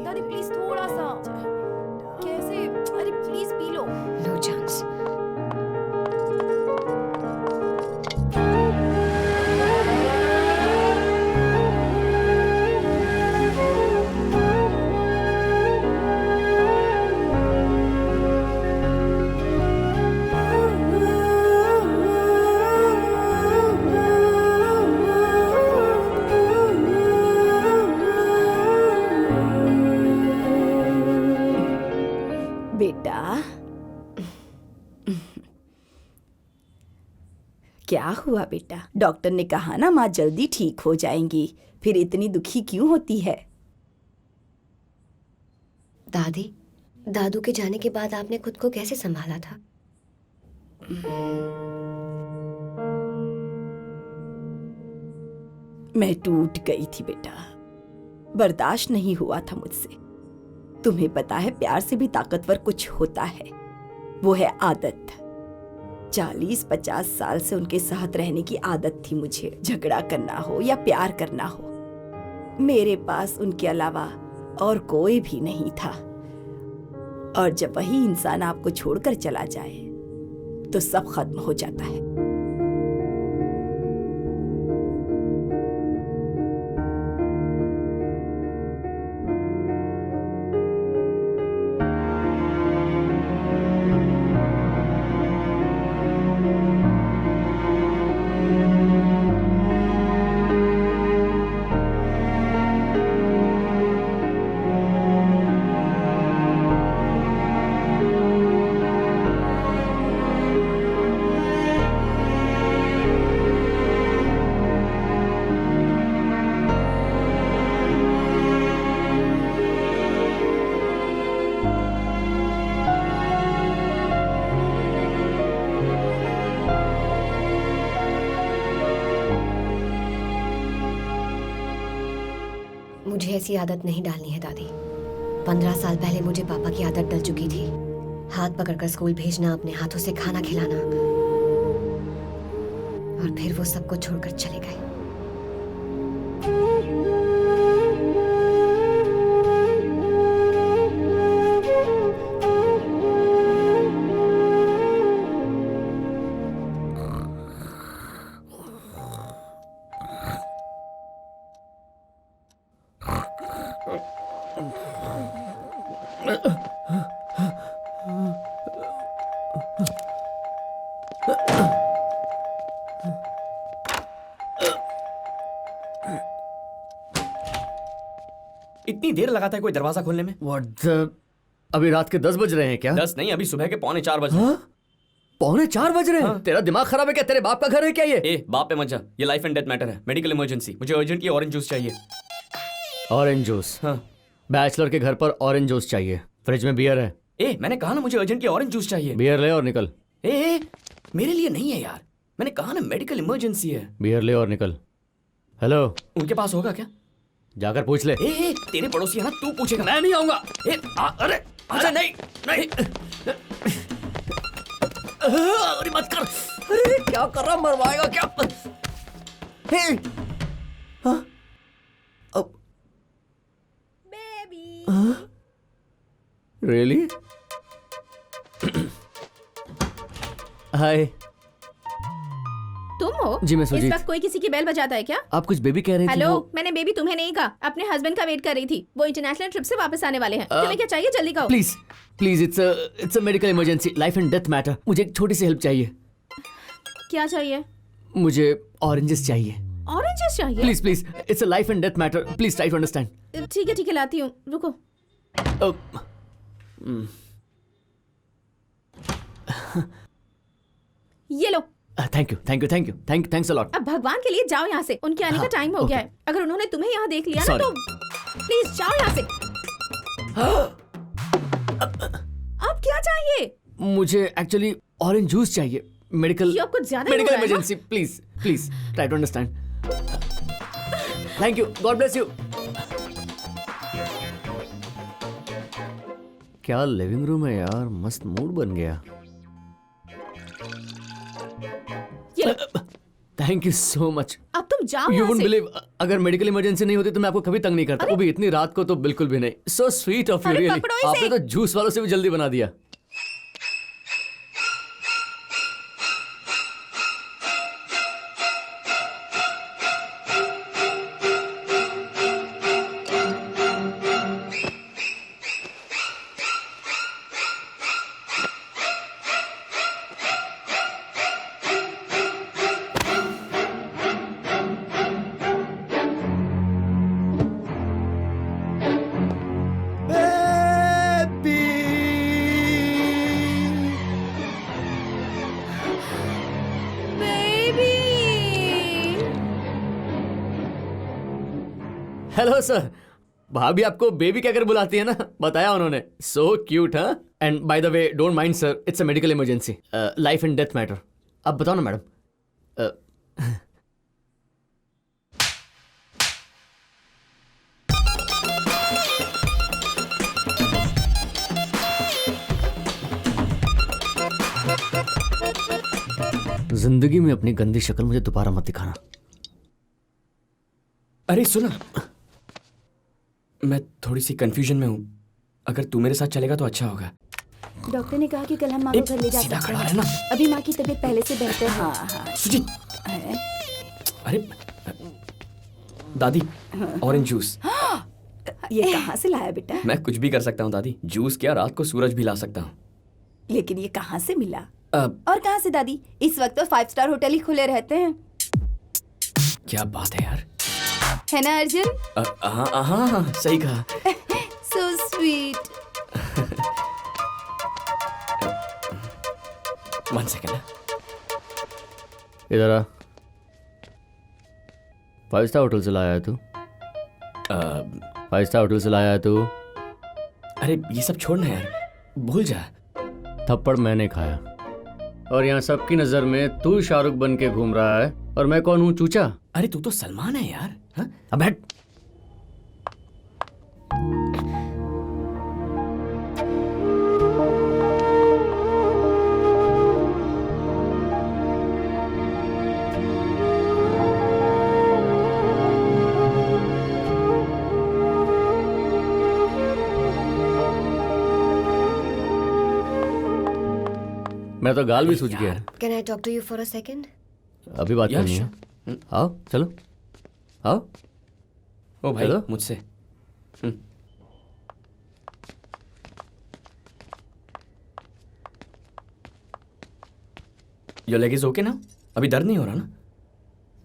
दादी, प्लीज थोड़ा सा। कैसे? अरे प्लीज पी लो। No chance. बेटा क्या हुआ बेटा? डॉक्टर ने कहा ना माँ जल्दी ठीक हो जाएंगी, फिर इतनी दुखी क्यों होती है? दादी, दादू के जाने के बाद आपने खुद को कैसे संभाला था? मैं टूट गई थी बेटा, बर्दाश्त नहीं हुआ था मुझसे। तुम्हें पता है प्यार से भी ताकतवर कुछ होता है, वो है आदत। 40-50 साल से उनके साथ रहने की आदत थी मुझे, झगड़ा करना हो या प्यार करना हो। मेरे पास उनके अलावा और कोई भी नहीं था, और जब वही इंसान आपको छोड़कर चला जाए तो सब खत्म हो जाता है। मुझे ऐसी आदत नहीं डालनी है दादी। 15 साल पहले मुझे पापा की आदत डल चुकी थी, हाथ पकड़कर स्कूल भेजना, अपने हाथों से खाना खिलाना, और फिर वो सबको छोड़कर चले गए। इतनी देर लगाता है कोई दरवाजा खोलने में? व्हाट द, अभी रात के 10 बज रहे हैं क्या? 10 नहीं, अभी सुबह के 3:45 बज रहे हैं। पौने 4 बज रहे हैं? हाँ। तेरा दिमाग खराब है क्या? तेरे बाप का घर है क्या ये? ए बाप पे मत जा, ये लाइफ एंड डेथ मैटर है, मेडिकल इमरजेंसी। मुझे अर्जेंट ये ऑरेंज जूस चाहिए। Orange juice? हाँ। बैचलर के घर पर ऑरेंज जूस चाहिए? फ्रिज में बियर है? ए मैंने कहा ना मुझे अर्जेंट ये ऑरेंज जूस चाहिए। बियर ले और निकल। ए मेरे लिए नहीं है यार, मैंने कहा ना मेडिकल इमरजेंसी है। बियर ले और निकल। हेलो, उनके पास होगा क्या? जाकर पूछ ले। ए तेरे पड़ोसी है ना, तू पूछेगा। मैं नहीं आऊंगा। अरे अच्छा नहीं नहीं, अरे मत कर। अरे क्या कर रहा, मरवाएगा क्या? हे हाँ? अब बेबी रियली? हाय। तुम हो? जी, मैं इस सुजीत। वक्त कोई किसी की बेल बजाता है क्या? आप कुछ बेबी कह रही थी? हेलो, वो मैंने बेबी तुम्हें नहीं कहा, अपने हस्बैंड का वेट कर रही थी। वो इंटरनेशनल ट्रिप से वापस आने वाले हैं। तुम्हें क्या चाहिए, जल्दी कहो। Please please, it's a medical emergency, life and death matter. मुझे एक छोटी सी हेल्प चाहिए। क्या चाहिए? मुझे ऑरेंजेस चाहिए। ऑरेंजेस चाहिए? Please please, it's a life and death matter, please try to understand. ठीक है लाती हूँ, रुको। ये लो। Thanks a lot. अब भगवान के लिए जाओ यहाँ से, उनके आने का टाइम हो गया है। अगर उन्होंने तुम्हें यहाँ देख लिया ना Sorry. तो प्लीज जाओ यहाँ से। अब क्या चाहिए? मुझे एक्चुअली ऑरेंज जूस चाहिए। मेडिकल ये अब कुछ ज्यादा ही हो रहा है ना? Emergency, please try to understand. Thank you, god bless you. क्या लिविंग रूम है यार, मस्त मूड बन गया। ये लो। Thank you so much. अब तुम जाओ यू यहाँ वुडंट से। बिलीव, अगर मेडिकल इमरजेंसी नहीं होती तो मैं आपको कभी तंग नहीं करता, वो भी इतनी रात को तो बिल्कुल भी नहीं। सो स्वीट ऑफ यू, अरे रियली। पकड़ो इसे। आपने तो जूस वालों से भी जल्दी बना दिया। Hello sir. भाभी आपको बेबी कहकर बुलाती है ना, बताया उन्होंने। सो क्यूट, हाँ। And by the way, don't mind sir, it's a medical emergency, life and death matter. अब बताओ ना मैडम। जिंदगी में अपनी गंदी शक्ल मुझे दोबारा मत दिखाना। अरे सुनो, मैं थोड़ी सी कंफ्यूजन में हूँ। अगर तू मेरे साथ चलेगा तो अच्छा होगा। डॉक्टर ने कहा कि कल हम माँ को घर ले जा सीधा सकते खड़ा हैं। रहना। अभी माँ की तबीयत पहले से बेहतर है। हाँ। सुजीत, अरे दादी, ऑरेंज जूस। ये कहाँ से लाया बेटा? मैं कुछ भी कर सकता हूँ दादी। जूस क्या, रात को सूरज भी ला सकता हूँ। लेकिन ये कहाँ से मिला? अब और कहाँ से दादी? इस वक्त तो 5 स्टार होटल ही खुले रहते हैं। क्या बात है यार। है ना अर्जुन? हाँ, सही कहा। So sweet. 1 सेकेंड। इधर आ। 5 स्टार होटल से लाया है तू? 5 स्टार होटल से लाया है तू? अरे ये सब छोड़ना यार, भूल जा। थप्पड़ मैंने खाया और यहाँ सबकी नजर में तू शाहरुख बन के घूम रहा है और मैं कौन हूँ, चूचा? अरे तू तो सलमान है यार। हाँ? अब बैठ। मैं तो गाल भी सूझ गया है। Can I talk to you for a second? अभी बात Yeah, करनी है। आओ, चलो आओ। ओ भाई, हेलो? मुझसे। योर लेग इज ओके ना? अभी दर्द नहीं हो रहा ना?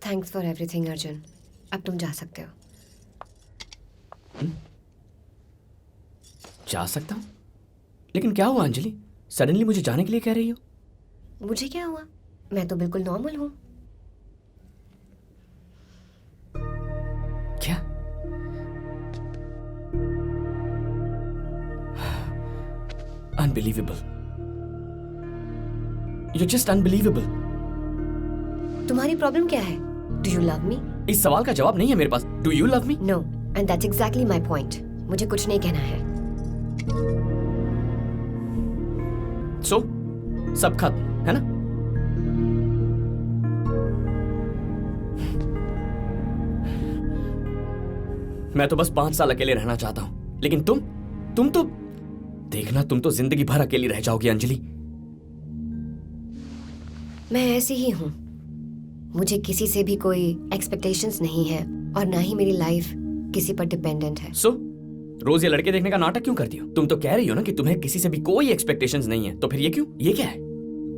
Thanks for everything, Arjun. अब तुम जा सकते हो। जा सकता हूँ? लेकिन क्या हुआ अंजलि, सडनली मुझे जाने के लिए कह रही हो? मुझे क्या हुआ, मैं तो बिल्कुल नॉर्मल हूँ। क्या? Unbelievable, you just unbelievable. तुम्हारी प्रॉब्लम क्या है? Do you love me? इस सवाल का जवाब नहीं है मेरे पास। Do you love me? No, and that's exactly my point. मुझे कुछ नहीं कहना है। सो सब खत्म है ना? मैं तो बस 5 साल अकेले रहना चाहता हूं, लेकिन तुम तो देखना, तुम तो जिंदगी भर अकेली रह जाओगी अंजलि। मैं ऐसी ही हूँ। मुझे किसी से भी कोई एक्सपेक्टेशंस नहीं है और ना ही मेरी लाइफ किसी पर डिपेंडेंट है। सो रोज ये लड़के देखने का नाटक क्यों करती हो? तुम तो कह रही हो ना कि तुम्हें किसी से भी कोई एक्सपेक्टेशंस नहीं है, तो फिर ये क्यों? ये क्या है?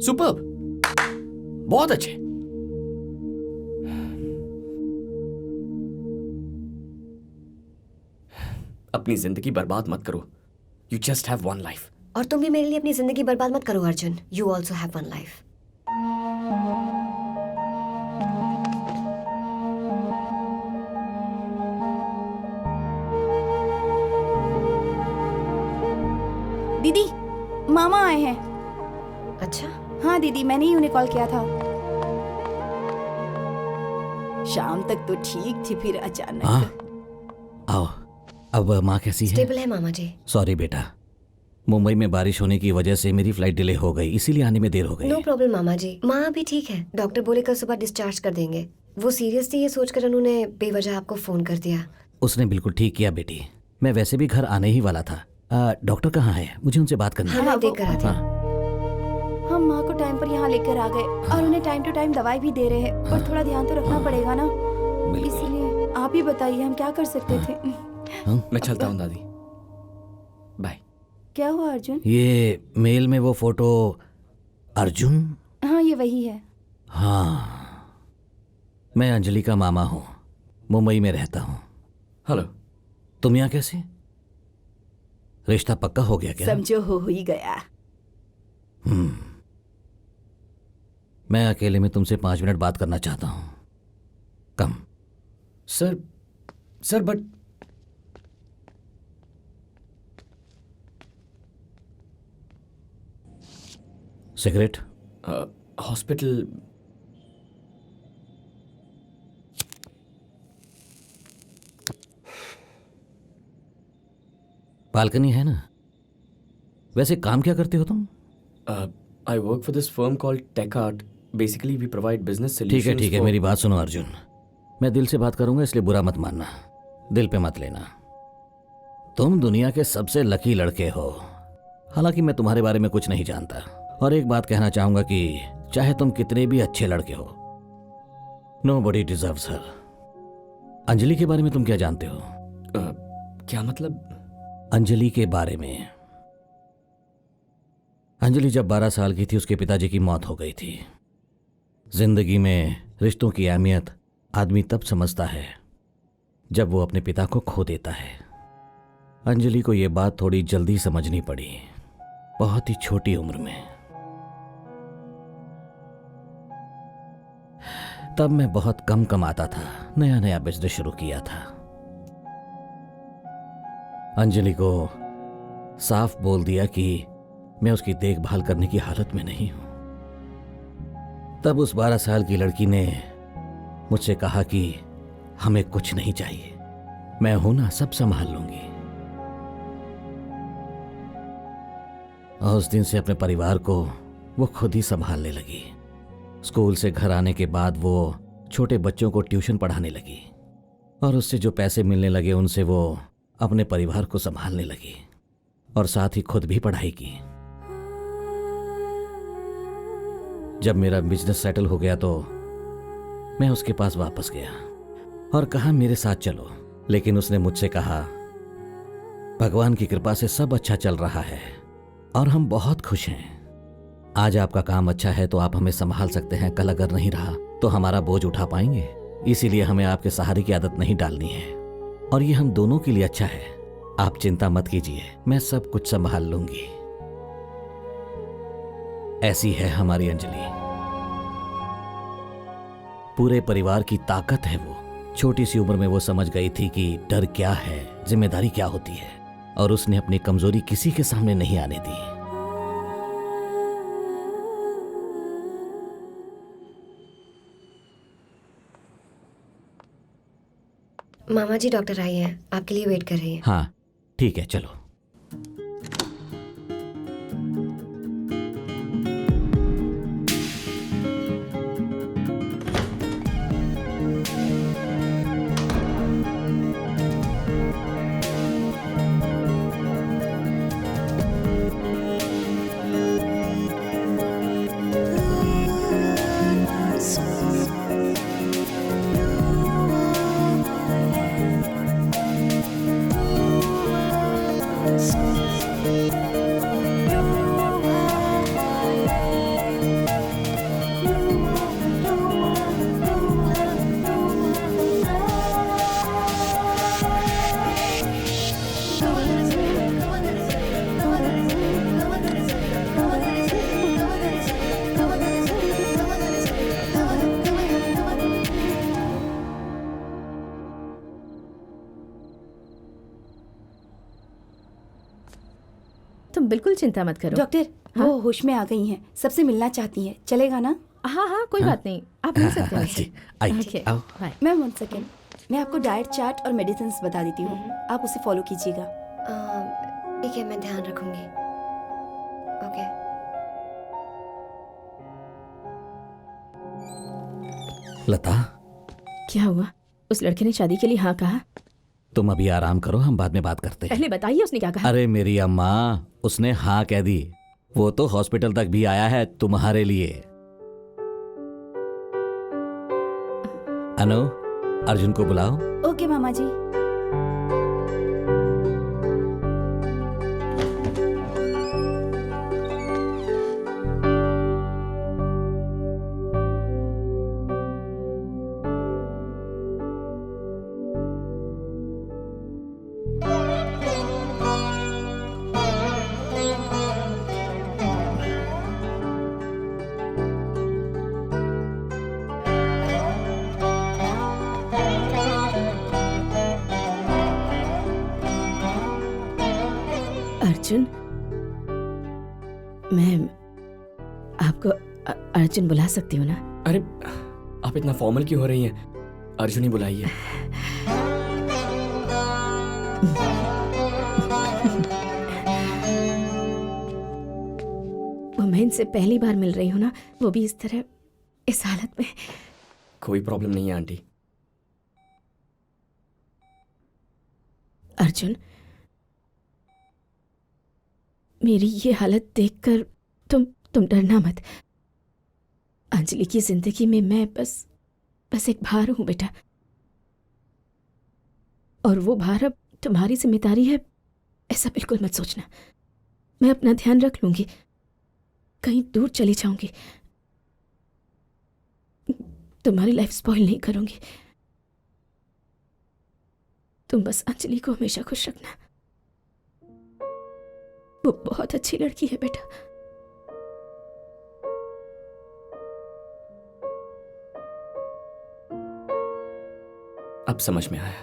सुपर्ब, बहुत अच्छे। अपनी जिंदगी बर्बाद मत करो। You just have one life. और तुम भी मेरे लिए अपनी जिंदगी बर्बाद मत करो Arjun. You also have one life. दीदी, मामा आए हैं। अच्छा, हाँ दीदी, मैंने ही उन्हें कॉल किया था। शाम तक तो ठीक थी, फिर अचानक। हाँ, आओ। अब माँ कैसी है? स्टेबल है मामा जी। सॉरी बेटा, मुंबई में बारिश होने की वजह से मेरी फ्लाइट डिले हो गई, इसीलिए आने में देर हो गई। नो प्रॉब्लम मामा जी, माँ अभी ठीक है। डॉक्टर बोले कल सुबह डिस्चार्ज कर देंगे। वो सीरियस थी, ये सोचकर उन्होंने बेवजह आपको फोन कर दिया। उसने बिल्कुल ठीक किया बेटी, मैं वैसे भी घर आने ही वाला था। डॉक्टर कहाँ है? मुझे उनसे बात करनी है। हाँ, मैं देख कर आती हूँ। हम माँ को टाइम पर यहाँ लेकर आ गए और उन्हें टाइम टू टाइम दवाई भी दे रहे हैं, पर थोड़ा ध्यान तो रखना पड़ेगा ना, इसीलिए आप ही बताइए हम क्या कर सकते थे। मैं चलता हूँ दादी, बाय। क्या हुआ अर्जुन? ये मेल में वो फोटो अर्जुन? हाँ, ये वही है। हाँ, मैं अंजलि का मामा हूँ, मुंबई में रहता हूँ। हेलो। तुम यहाँ कैसे? रिश्ता पक्का हो गया क्या? समझो हो ही गया। मैं अकेले में तुमसे 5 मिनट बात करना चाहता हूँ। Come. Sir but cigarette? Hospital. Balcony है ना? वैसे काम क्या करते हो तुम? I work for this firm called Tech Art. Basically we provide business solutions. ठीक है, मेरी बात सुनो अर्जुन। मैं दिल से बात करूंगा, इसलिए बुरा मत मानना, दिल पे मत लेना। तुम दुनिया के सबसे लकी लड़के हो। हालांकि मैं तुम्हारे बारे में कुछ नहीं जानता, और एक बात कहना चाहूंगा कि चाहे तुम कितने भी अच्छे लड़के हो, नोबडी डिजर्व्स हर। अंजलि के बारे में तुम क्या जानते हो? क्या मतलब? अंजलि के बारे में। अंजलि जब 12 साल की थी, उसके पिताजी की मौत हो गई थी। जिंदगी में रिश्तों की अहमियत आदमी तब समझता है जब वो अपने पिता को खो देता है। अंजलि को यह बात थोड़ी जल्दी समझनी पड़ी, बहुत ही छोटी उम्र में। तब मैं बहुत कम कमाता था, नया नया बिजनेस शुरू किया था। अंजलि को साफ बोल दिया कि मैं उसकी देखभाल करने की हालत में नहीं हूं। तब उस 12 साल की लड़की ने मुझसे कहा कि हमें कुछ नहीं चाहिए, मैं हूं ना, सब संभाल लूंगी। और उस दिन से अपने परिवार को वो खुद ही संभालने लगी। स्कूल से घर आने के बाद वो छोटे बच्चों को ट्यूशन पढ़ाने लगी, और उससे जो पैसे मिलने लगे उनसे वो अपने परिवार को संभालने लगी, और साथ ही खुद भी पढ़ाई की। जब मेरा बिजनेस सेटल हो गया तो मैं उसके पास वापस गया और कहा मेरे साथ चलो, लेकिन उसने मुझसे कहा भगवान की कृपा से सब अच्छा चल रहा है और हम बहुत खुश हैं। आज आपका काम अच्छा है तो आप हमें संभाल सकते हैं, कल अगर नहीं रहा तो हमारा बोझ उठा पाएंगे, इसीलिए हमें आपके सहारे की आदत नहीं डालनी है, और ये हम दोनों के लिए अच्छा है। आप चिंता मत कीजिए, मैं सब कुछ संभाल लूंगी। ऐसी है हमारी अंजलि, पूरे परिवार की ताकत है वो। छोटी सी उम्र में वो समझ गई थी कि डर क्या है, जिम्मेदारी क्या होती है, और उसने अपनी कमजोरी किसी के सामने नहीं आने दी। मामा जी डॉक्टर आई हैं, आपके लिए वेट कर रही हैं। हाँ ठीक है, चलो। तुम बिल्कुल चिंता मत करो। डॉक्टर, वो होश में आ गई हैं, सबसे मिलना चाहती हैं, चलेगा ना? हाँ हाँ, कोई बात नहीं, आप मिल सकते हो जी, आइए, Okay, आओ। bye. मैम 1 सेकेंड, मैं आपको डाइट चार्ट और मेडिसिन बता देती हूँ, आप उसे फॉलो कीजिएगा। ठीक है, मैं ध्यान रखूंगी। ओके। लता, क्या हुआ? उस लड़के ने शादी के लिए हाँ कहा? तुम अभी आराम करो, हम बाद में बात करते हैं। पहले बताइए उसने क्या कहा? अरे मेरी अम्मा, उसने हाँ कह दी। वो तो हॉस्पिटल तक भी आया है तुम्हारे लिए। अनु, अर्जुन को बुलाओ। ओके मामा जी। अर्जुन, मैं आपको अर्जुन बुला सकती हूँ ना? अरे आप इतना फॉर्मल क्यों हो रही हैं? अर्जुन ही बुलाइए। वो मैं इनसे पहली बार मिल रही हूँ ना, वो भी इस तरह, इस हालत में। कोई प्रॉब्लम नहीं है आंटी। अर्जुन, मेरी ये हालत देखकर तुम डरना मत। अंजलि की जिंदगी में मैं बस एक भार हूं बेटा, और वो भार अब तुम्हारी जिम्मेदारी है, ऐसा बिल्कुल मत सोचना। मैं अपना ध्यान रख लूंगी, कहीं दूर चली जाऊंगी, तुम्हारी लाइफ स्पॉइल नहीं करूंगी। तुम बस अंजलि को हमेशा खुश रखना, वो बहुत अच्छी लड़की है बेटा। अब समझ में आया,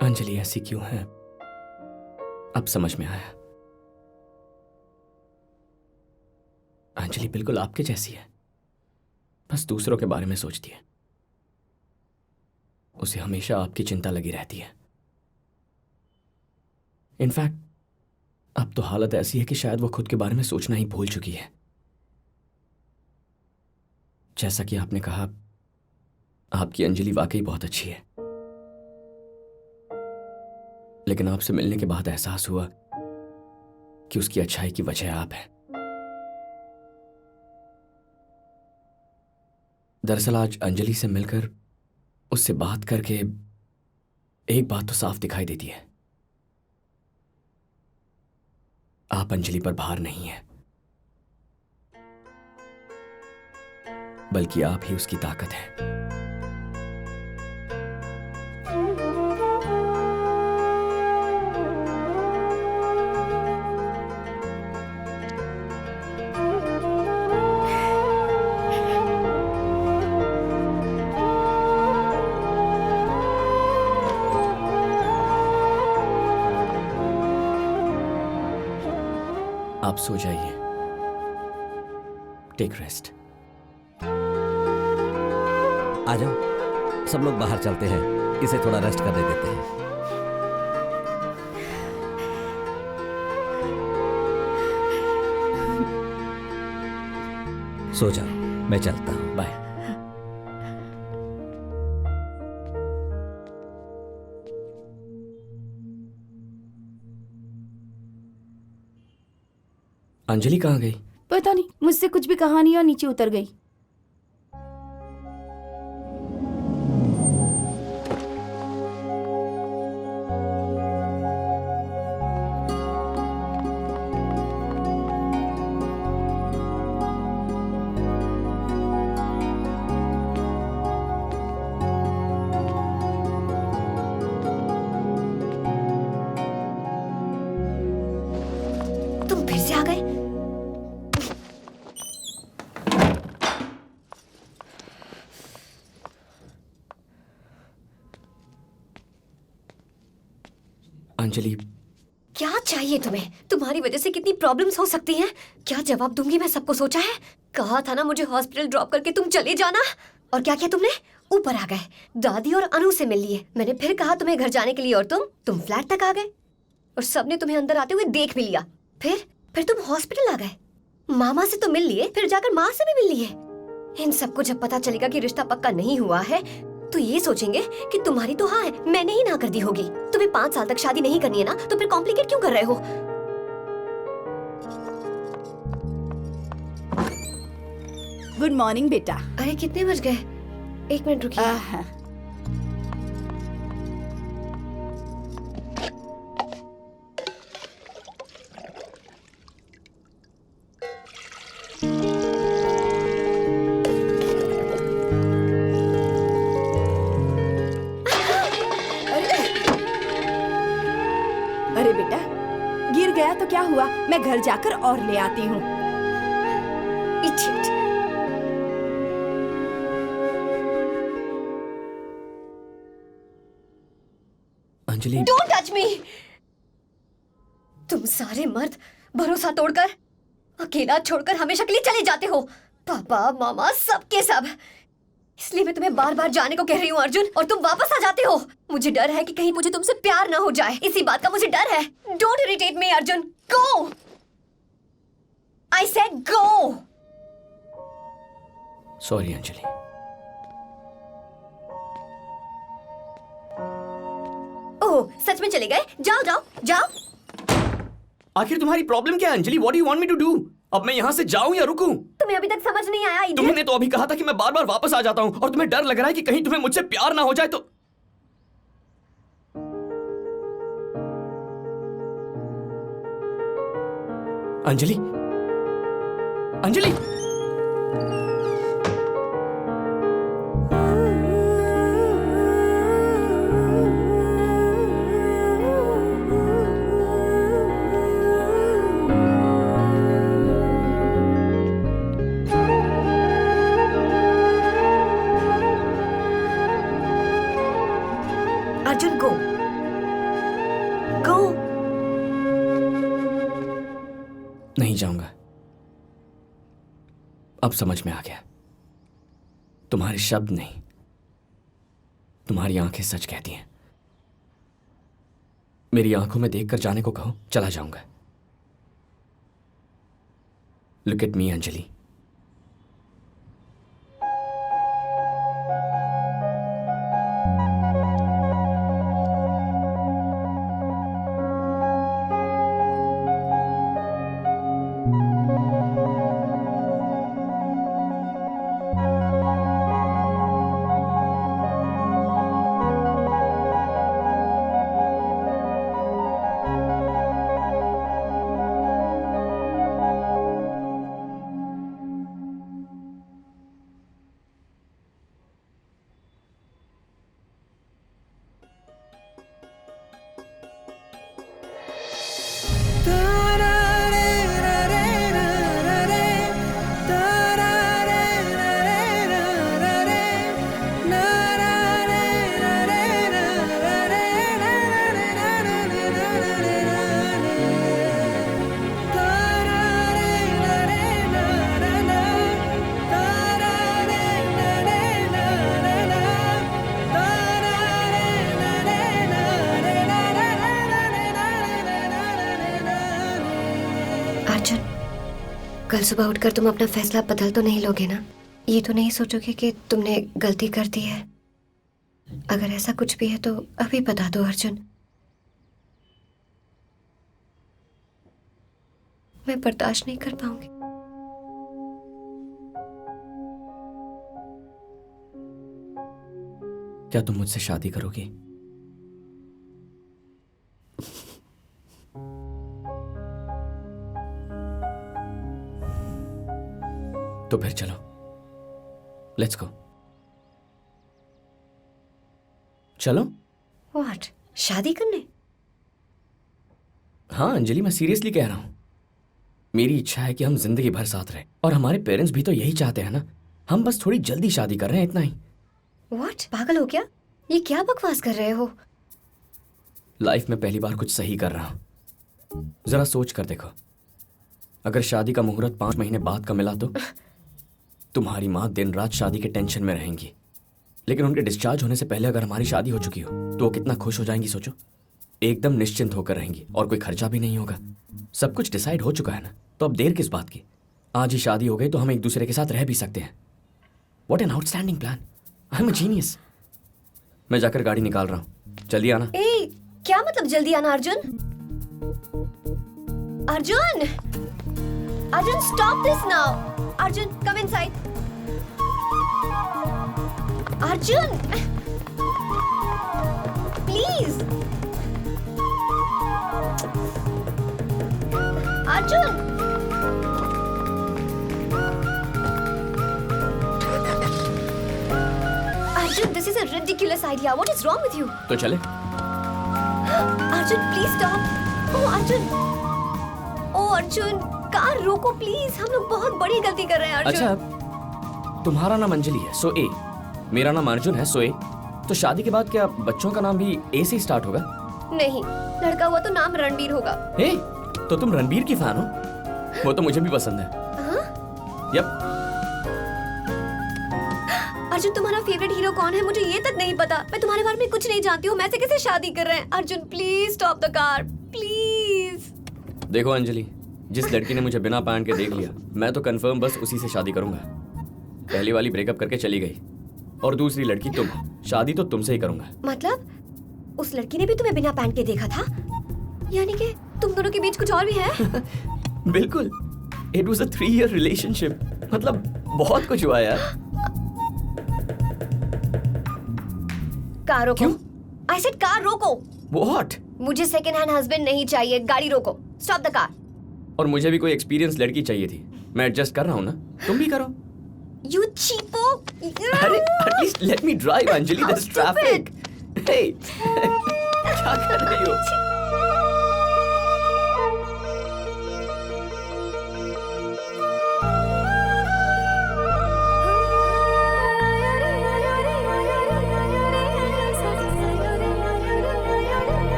अंजलि ऐसी क्यों है। अब समझ में आया, अंजलि बिल्कुल आपके जैसी है, बस दूसरों के बारे में सोचती है। उसे हमेशा आपकी चिंता लगी रहती है। इनफैक्ट अब तो हालत ऐसी है कि शायद वो खुद के बारे में सोचना ही भूल चुकी है। जैसा कि आपने कहा, आपकी अंजलि वाकई बहुत अच्छी है, लेकिन आपसे मिलने के बाद एहसास हुआ कि उसकी अच्छाई की वजह आप हैं। दरअसल आज अंजलि से मिलकर, उससे बात करके एक बात तो साफ दिखाई देती है, आप अंजलि पर भार नहीं है, बल्कि आप ही उसकी ताकत है। आप सो जाइए, टेक रेस्ट। आ जाओ, सब लोग बाहर चलते हैं, इसे थोड़ा रेस्ट करने देते हैं। सो जाओ, मैं चलता हूं। बाय। अंजलि कहाँ गई? पता नहीं, मुझसे कुछ भी कहा नहीं और नीचे उतर गई। तुम फिर से आ गए? अंजलि, क्या चाहिए तुम्हें? तुम्हारी वजह से कितनी प्रॉब्लम्स हो सकती हैं। क्या जवाब दूंगी मैं सबको सोचा है? कहा था ना मुझे हॉस्पिटल ड्रॉप करके तुम चले जाना। और क्या किया तुमने? ऊपर आ गए, दादी और अनु से मिल लिए। मैंने फिर कहा तुम्हें घर जाने के लिए और तुम फ्लैट तक आ गए और सबने तुम्हें अंदर आते हुए देख भी लिया। फिर तुम हॉस्पिटल आ गए, मामा से तो मिल लिए, फिर जाकर माँ से भी मिल लिए। इन सबको जब पता चलेगा कि रिश्ता पक्का नहीं हुआ है तो ये सोचेंगे कि तुम्हारी तो हाँ है, मैंने ही ना कर दी होगी। तुम्हें 5 साल तक शादी नहीं करनी है ना, तो फिर कॉम्प्लिकेट क्यों कर रहे हो? गुड मॉर्निंग बेटा। अरे कितने बज गए? 1 मिनट रुकिए। अरे बेटा, गिर गया तो क्या हुआ, मैं घर जाकर और ले आती हूँ। Idiot. Anjali, Don't touch me. तुम सारे मर्द भरोसा तोड़कर, अकेला छोड़कर हमेशा के लिए चले जाते हो। पापा मामा सबके सब। इसलिए मैं तुम्हें बार बार जाने को कह रही हूँ अर्जुन, और तुम वापस आ जाते हो। मुझे डर है कि कहीं मुझे तुमसे प्यार ना हो जाए, इसी बात का मुझे डर है। Don't irritate me Arjun, go. I said go. Sorry Anjali. Oh, सच में चले गए? जाओ जाओ जाओ। आखिर तुम्हारी प्रॉब्लम क्या है Anjali? What do you want me to do? अब मैं यहाँ से जाऊं या रुकूं? तुम्हें अभी तक समझ नहीं आया इडियट? तुमने तो अभी कहा था कि मैं बार बार वापस आ जाता हूँ और तुम्हें डर लग रहा है कि कहीं तुम्हें मुझसे प्यार ना हो जाए तो। अंजलि, अंजलि, अर्जुन गो गो। नहीं जाऊंगा। अब समझ में आ गया, तुम्हारे शब्द नहीं, तुम्हारी आंखें सच कहती हैं। मेरी आंखों में देखकर जाने को कहो, चला जाऊंगा। Look at me Anjali. Arjun, कल सुबह उठकर तुम अपना फैसला बदल तो नहीं लोगे ना? ये तो नहीं सोचोगे कि तुमने गलती कर दी है? अगर ऐसा कुछ भी है तो अभी बता दो अर्जुन। मैं बर्दाश्त नहीं कर पाऊंगी। क्या तुम मुझसे शादी करोगी? तो फिर चलो, लेट्स गो। चलो। व्हाट? शादी करने? हाँ अंजलि, मैं सीरियसली कह रहा हूं। मेरी इच्छा है कि हम जिंदगी भर साथ रहें, और हमारे पेरेंट्स भी तो यही चाहते हैं ना। हम बस थोड़ी जल्दी शादी कर रहे हैं, इतना ही। व्हाट? पागल हो क्या? ये क्या बकवास कर रहे हो? लाइफ में पहली बार कुछ सही कर रहा हूं। जरा सोच कर देखो, अगर शादी का मुहूर्त 5 महीने बाद का मिला तो तुम्हारी माँ दिन रात शादी के टेंशन में रहेंगी, लेकिन उनके डिस्चार्ज होने से पहले अगर हमारी शादी हो चुकी हो तो वो कितना खुश हो जाएंगी सोचो। एकदम निश्चिंत होकर रहेंगी और कोई खर्चा भी नहीं होगा। सब कुछ डिसाइड हो चुका है ना, तो अब देर किस बात की? आज ही शादी हो गई तो हम एक दूसरे के साथ रह भी सकते हैं। What an outstanding plan. I am a genius. मैं जाकर गाड़ी निकाल रहा हूँ, जल्दी आना। ए, क्या मतलब जल्दी आना Arjun? Arjun! Arjun, stop this now! Arjun, come inside. Arjun! Please! Arjun! Arjun, this is a ridiculous idea. What is wrong with you? तो चले। Arjun, please stop. Oh, Arjun. Oh, Arjun, car रोको प्लीज। हम लोग बहुत बड़ी गलती कर रहे हैं अर्जुन। अच्छा, तुम्हारा नाम अंजलि है, सो ए। मेरा नाम अर्जुन है, सो ए। तो शादी के बाद क्या बच्चों का नाम भी ए से स्टार्ट होगा? नहीं, लड़का हुआ तो नाम रणबीर होगा। ए, तो तुम रणबीर की फैन हो? वो तो मुझे भी पसंद है। यप। अर्जुन, तुम्हारा फेवरेट हीरो कौन है? मुझे ये तक नहीं पता। मैं तुम्हारे बारे में कुछ नहीं जानती हूँ। मैं से कैसे शादी कर रहे हैं? Arjun, please stop the car, please. देखो अंजलि, जिस लड़की ने मुझे बिना पैंट के देख लिया, मैं तो कंफर्म बस उसी से शादी करूंगा। पहली वाली ब्रेकअप करके चली गई, और दूसरी लड़की तुम। शादी तो तुमसे ही करूंगा। मतलब उस लड़की ने भी तुम्हें बिना पैंट के देखा था? यानी कि तुम दोनों के बीच कुछ और भी है? बिल्कुल। It was a 3-year relationship. मतलब बहुत कुछ हुआ यार। कार रोको। I said कार रोको। What? मुझे सेकंड हैंड हस्बैंड नहीं चाहिए। गाड़ी रोको। Stop the car. और मुझे भी कोई एक्सपीरियंस लड़की चाहिए थी। मैं एडजस्ट कर रहा हूँ ना, तुम भी करो। You cheapo! अरे at least let me drive Anjali, there is traffic. Hey, क्या कर रही हो?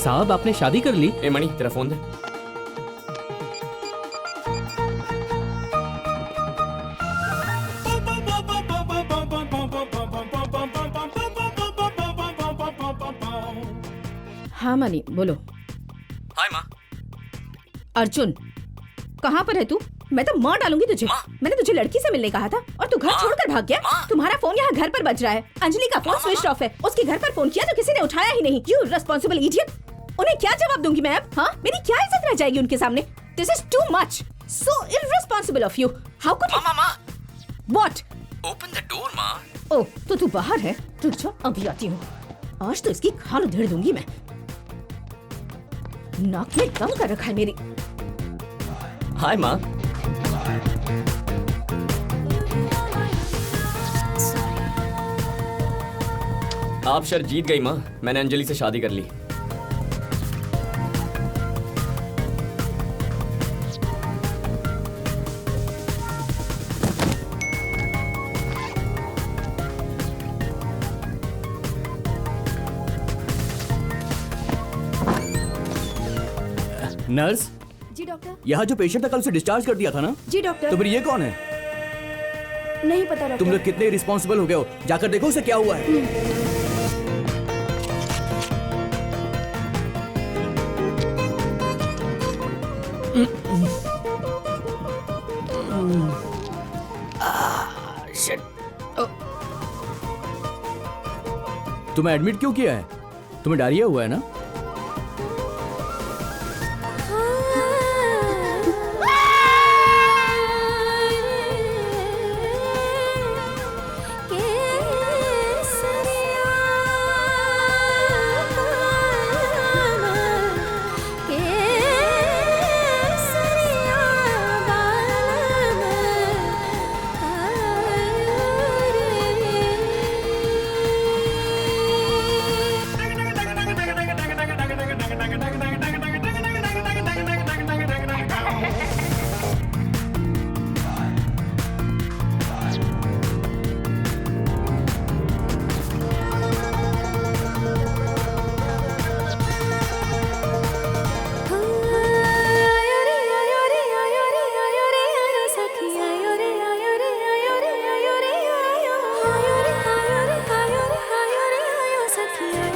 साहब, आपने शादी कर ली? ए मणि, तेरा फोन दे। हाँ मनी, बोलो। हाय माँ। अर्जुन, कहाँ पर है तू? मैं तो मार डालूंगी तुझे। मैंने तुझे लड़की से मिलने कहा था और तू घर छोड़कर भाग गया। तुम्हारा फोन यहाँ घर पर बज रहा है। अंजलि का फोन स्विच ऑफ है। उसके घर पर फोन किया तो किसी ने उठाया ही नहीं। You responsible idiot. उन्हें क्या जवाब दूंगी मैं अब? हाँ, मेरी क्या इज्जत रह जाएगी उनके सामने? This is too much, so irresponsible of you. How could mama. What? Open the door माँ। ओह, तो तू बाहर है? रुक जा, अभी आती हूँ। आज तो इसकी खाल उधेड़ दूंगी मैं। नाक में दम कर रखा है मेरी। हाय माँ। आप शर्त जीत गई माँ। मैंने अंजलि से शादी कर ली। नर्स, जी डॉक्टर। यहाँ जो पेशेंट था कल उसे डिस्चार्ज कर दिया था ना? जी डॉक्टर। तो फिर ये कौन है? नहीं पता डॉक्टर। तुम लोग कितने रिस्पॉन्सिबल हो गए हो, जाकर देखो उसे क्या हुआ है। तुम्हें एडमिट क्यों किया है? तुम्हें डायरिया हुआ है ना? सखिया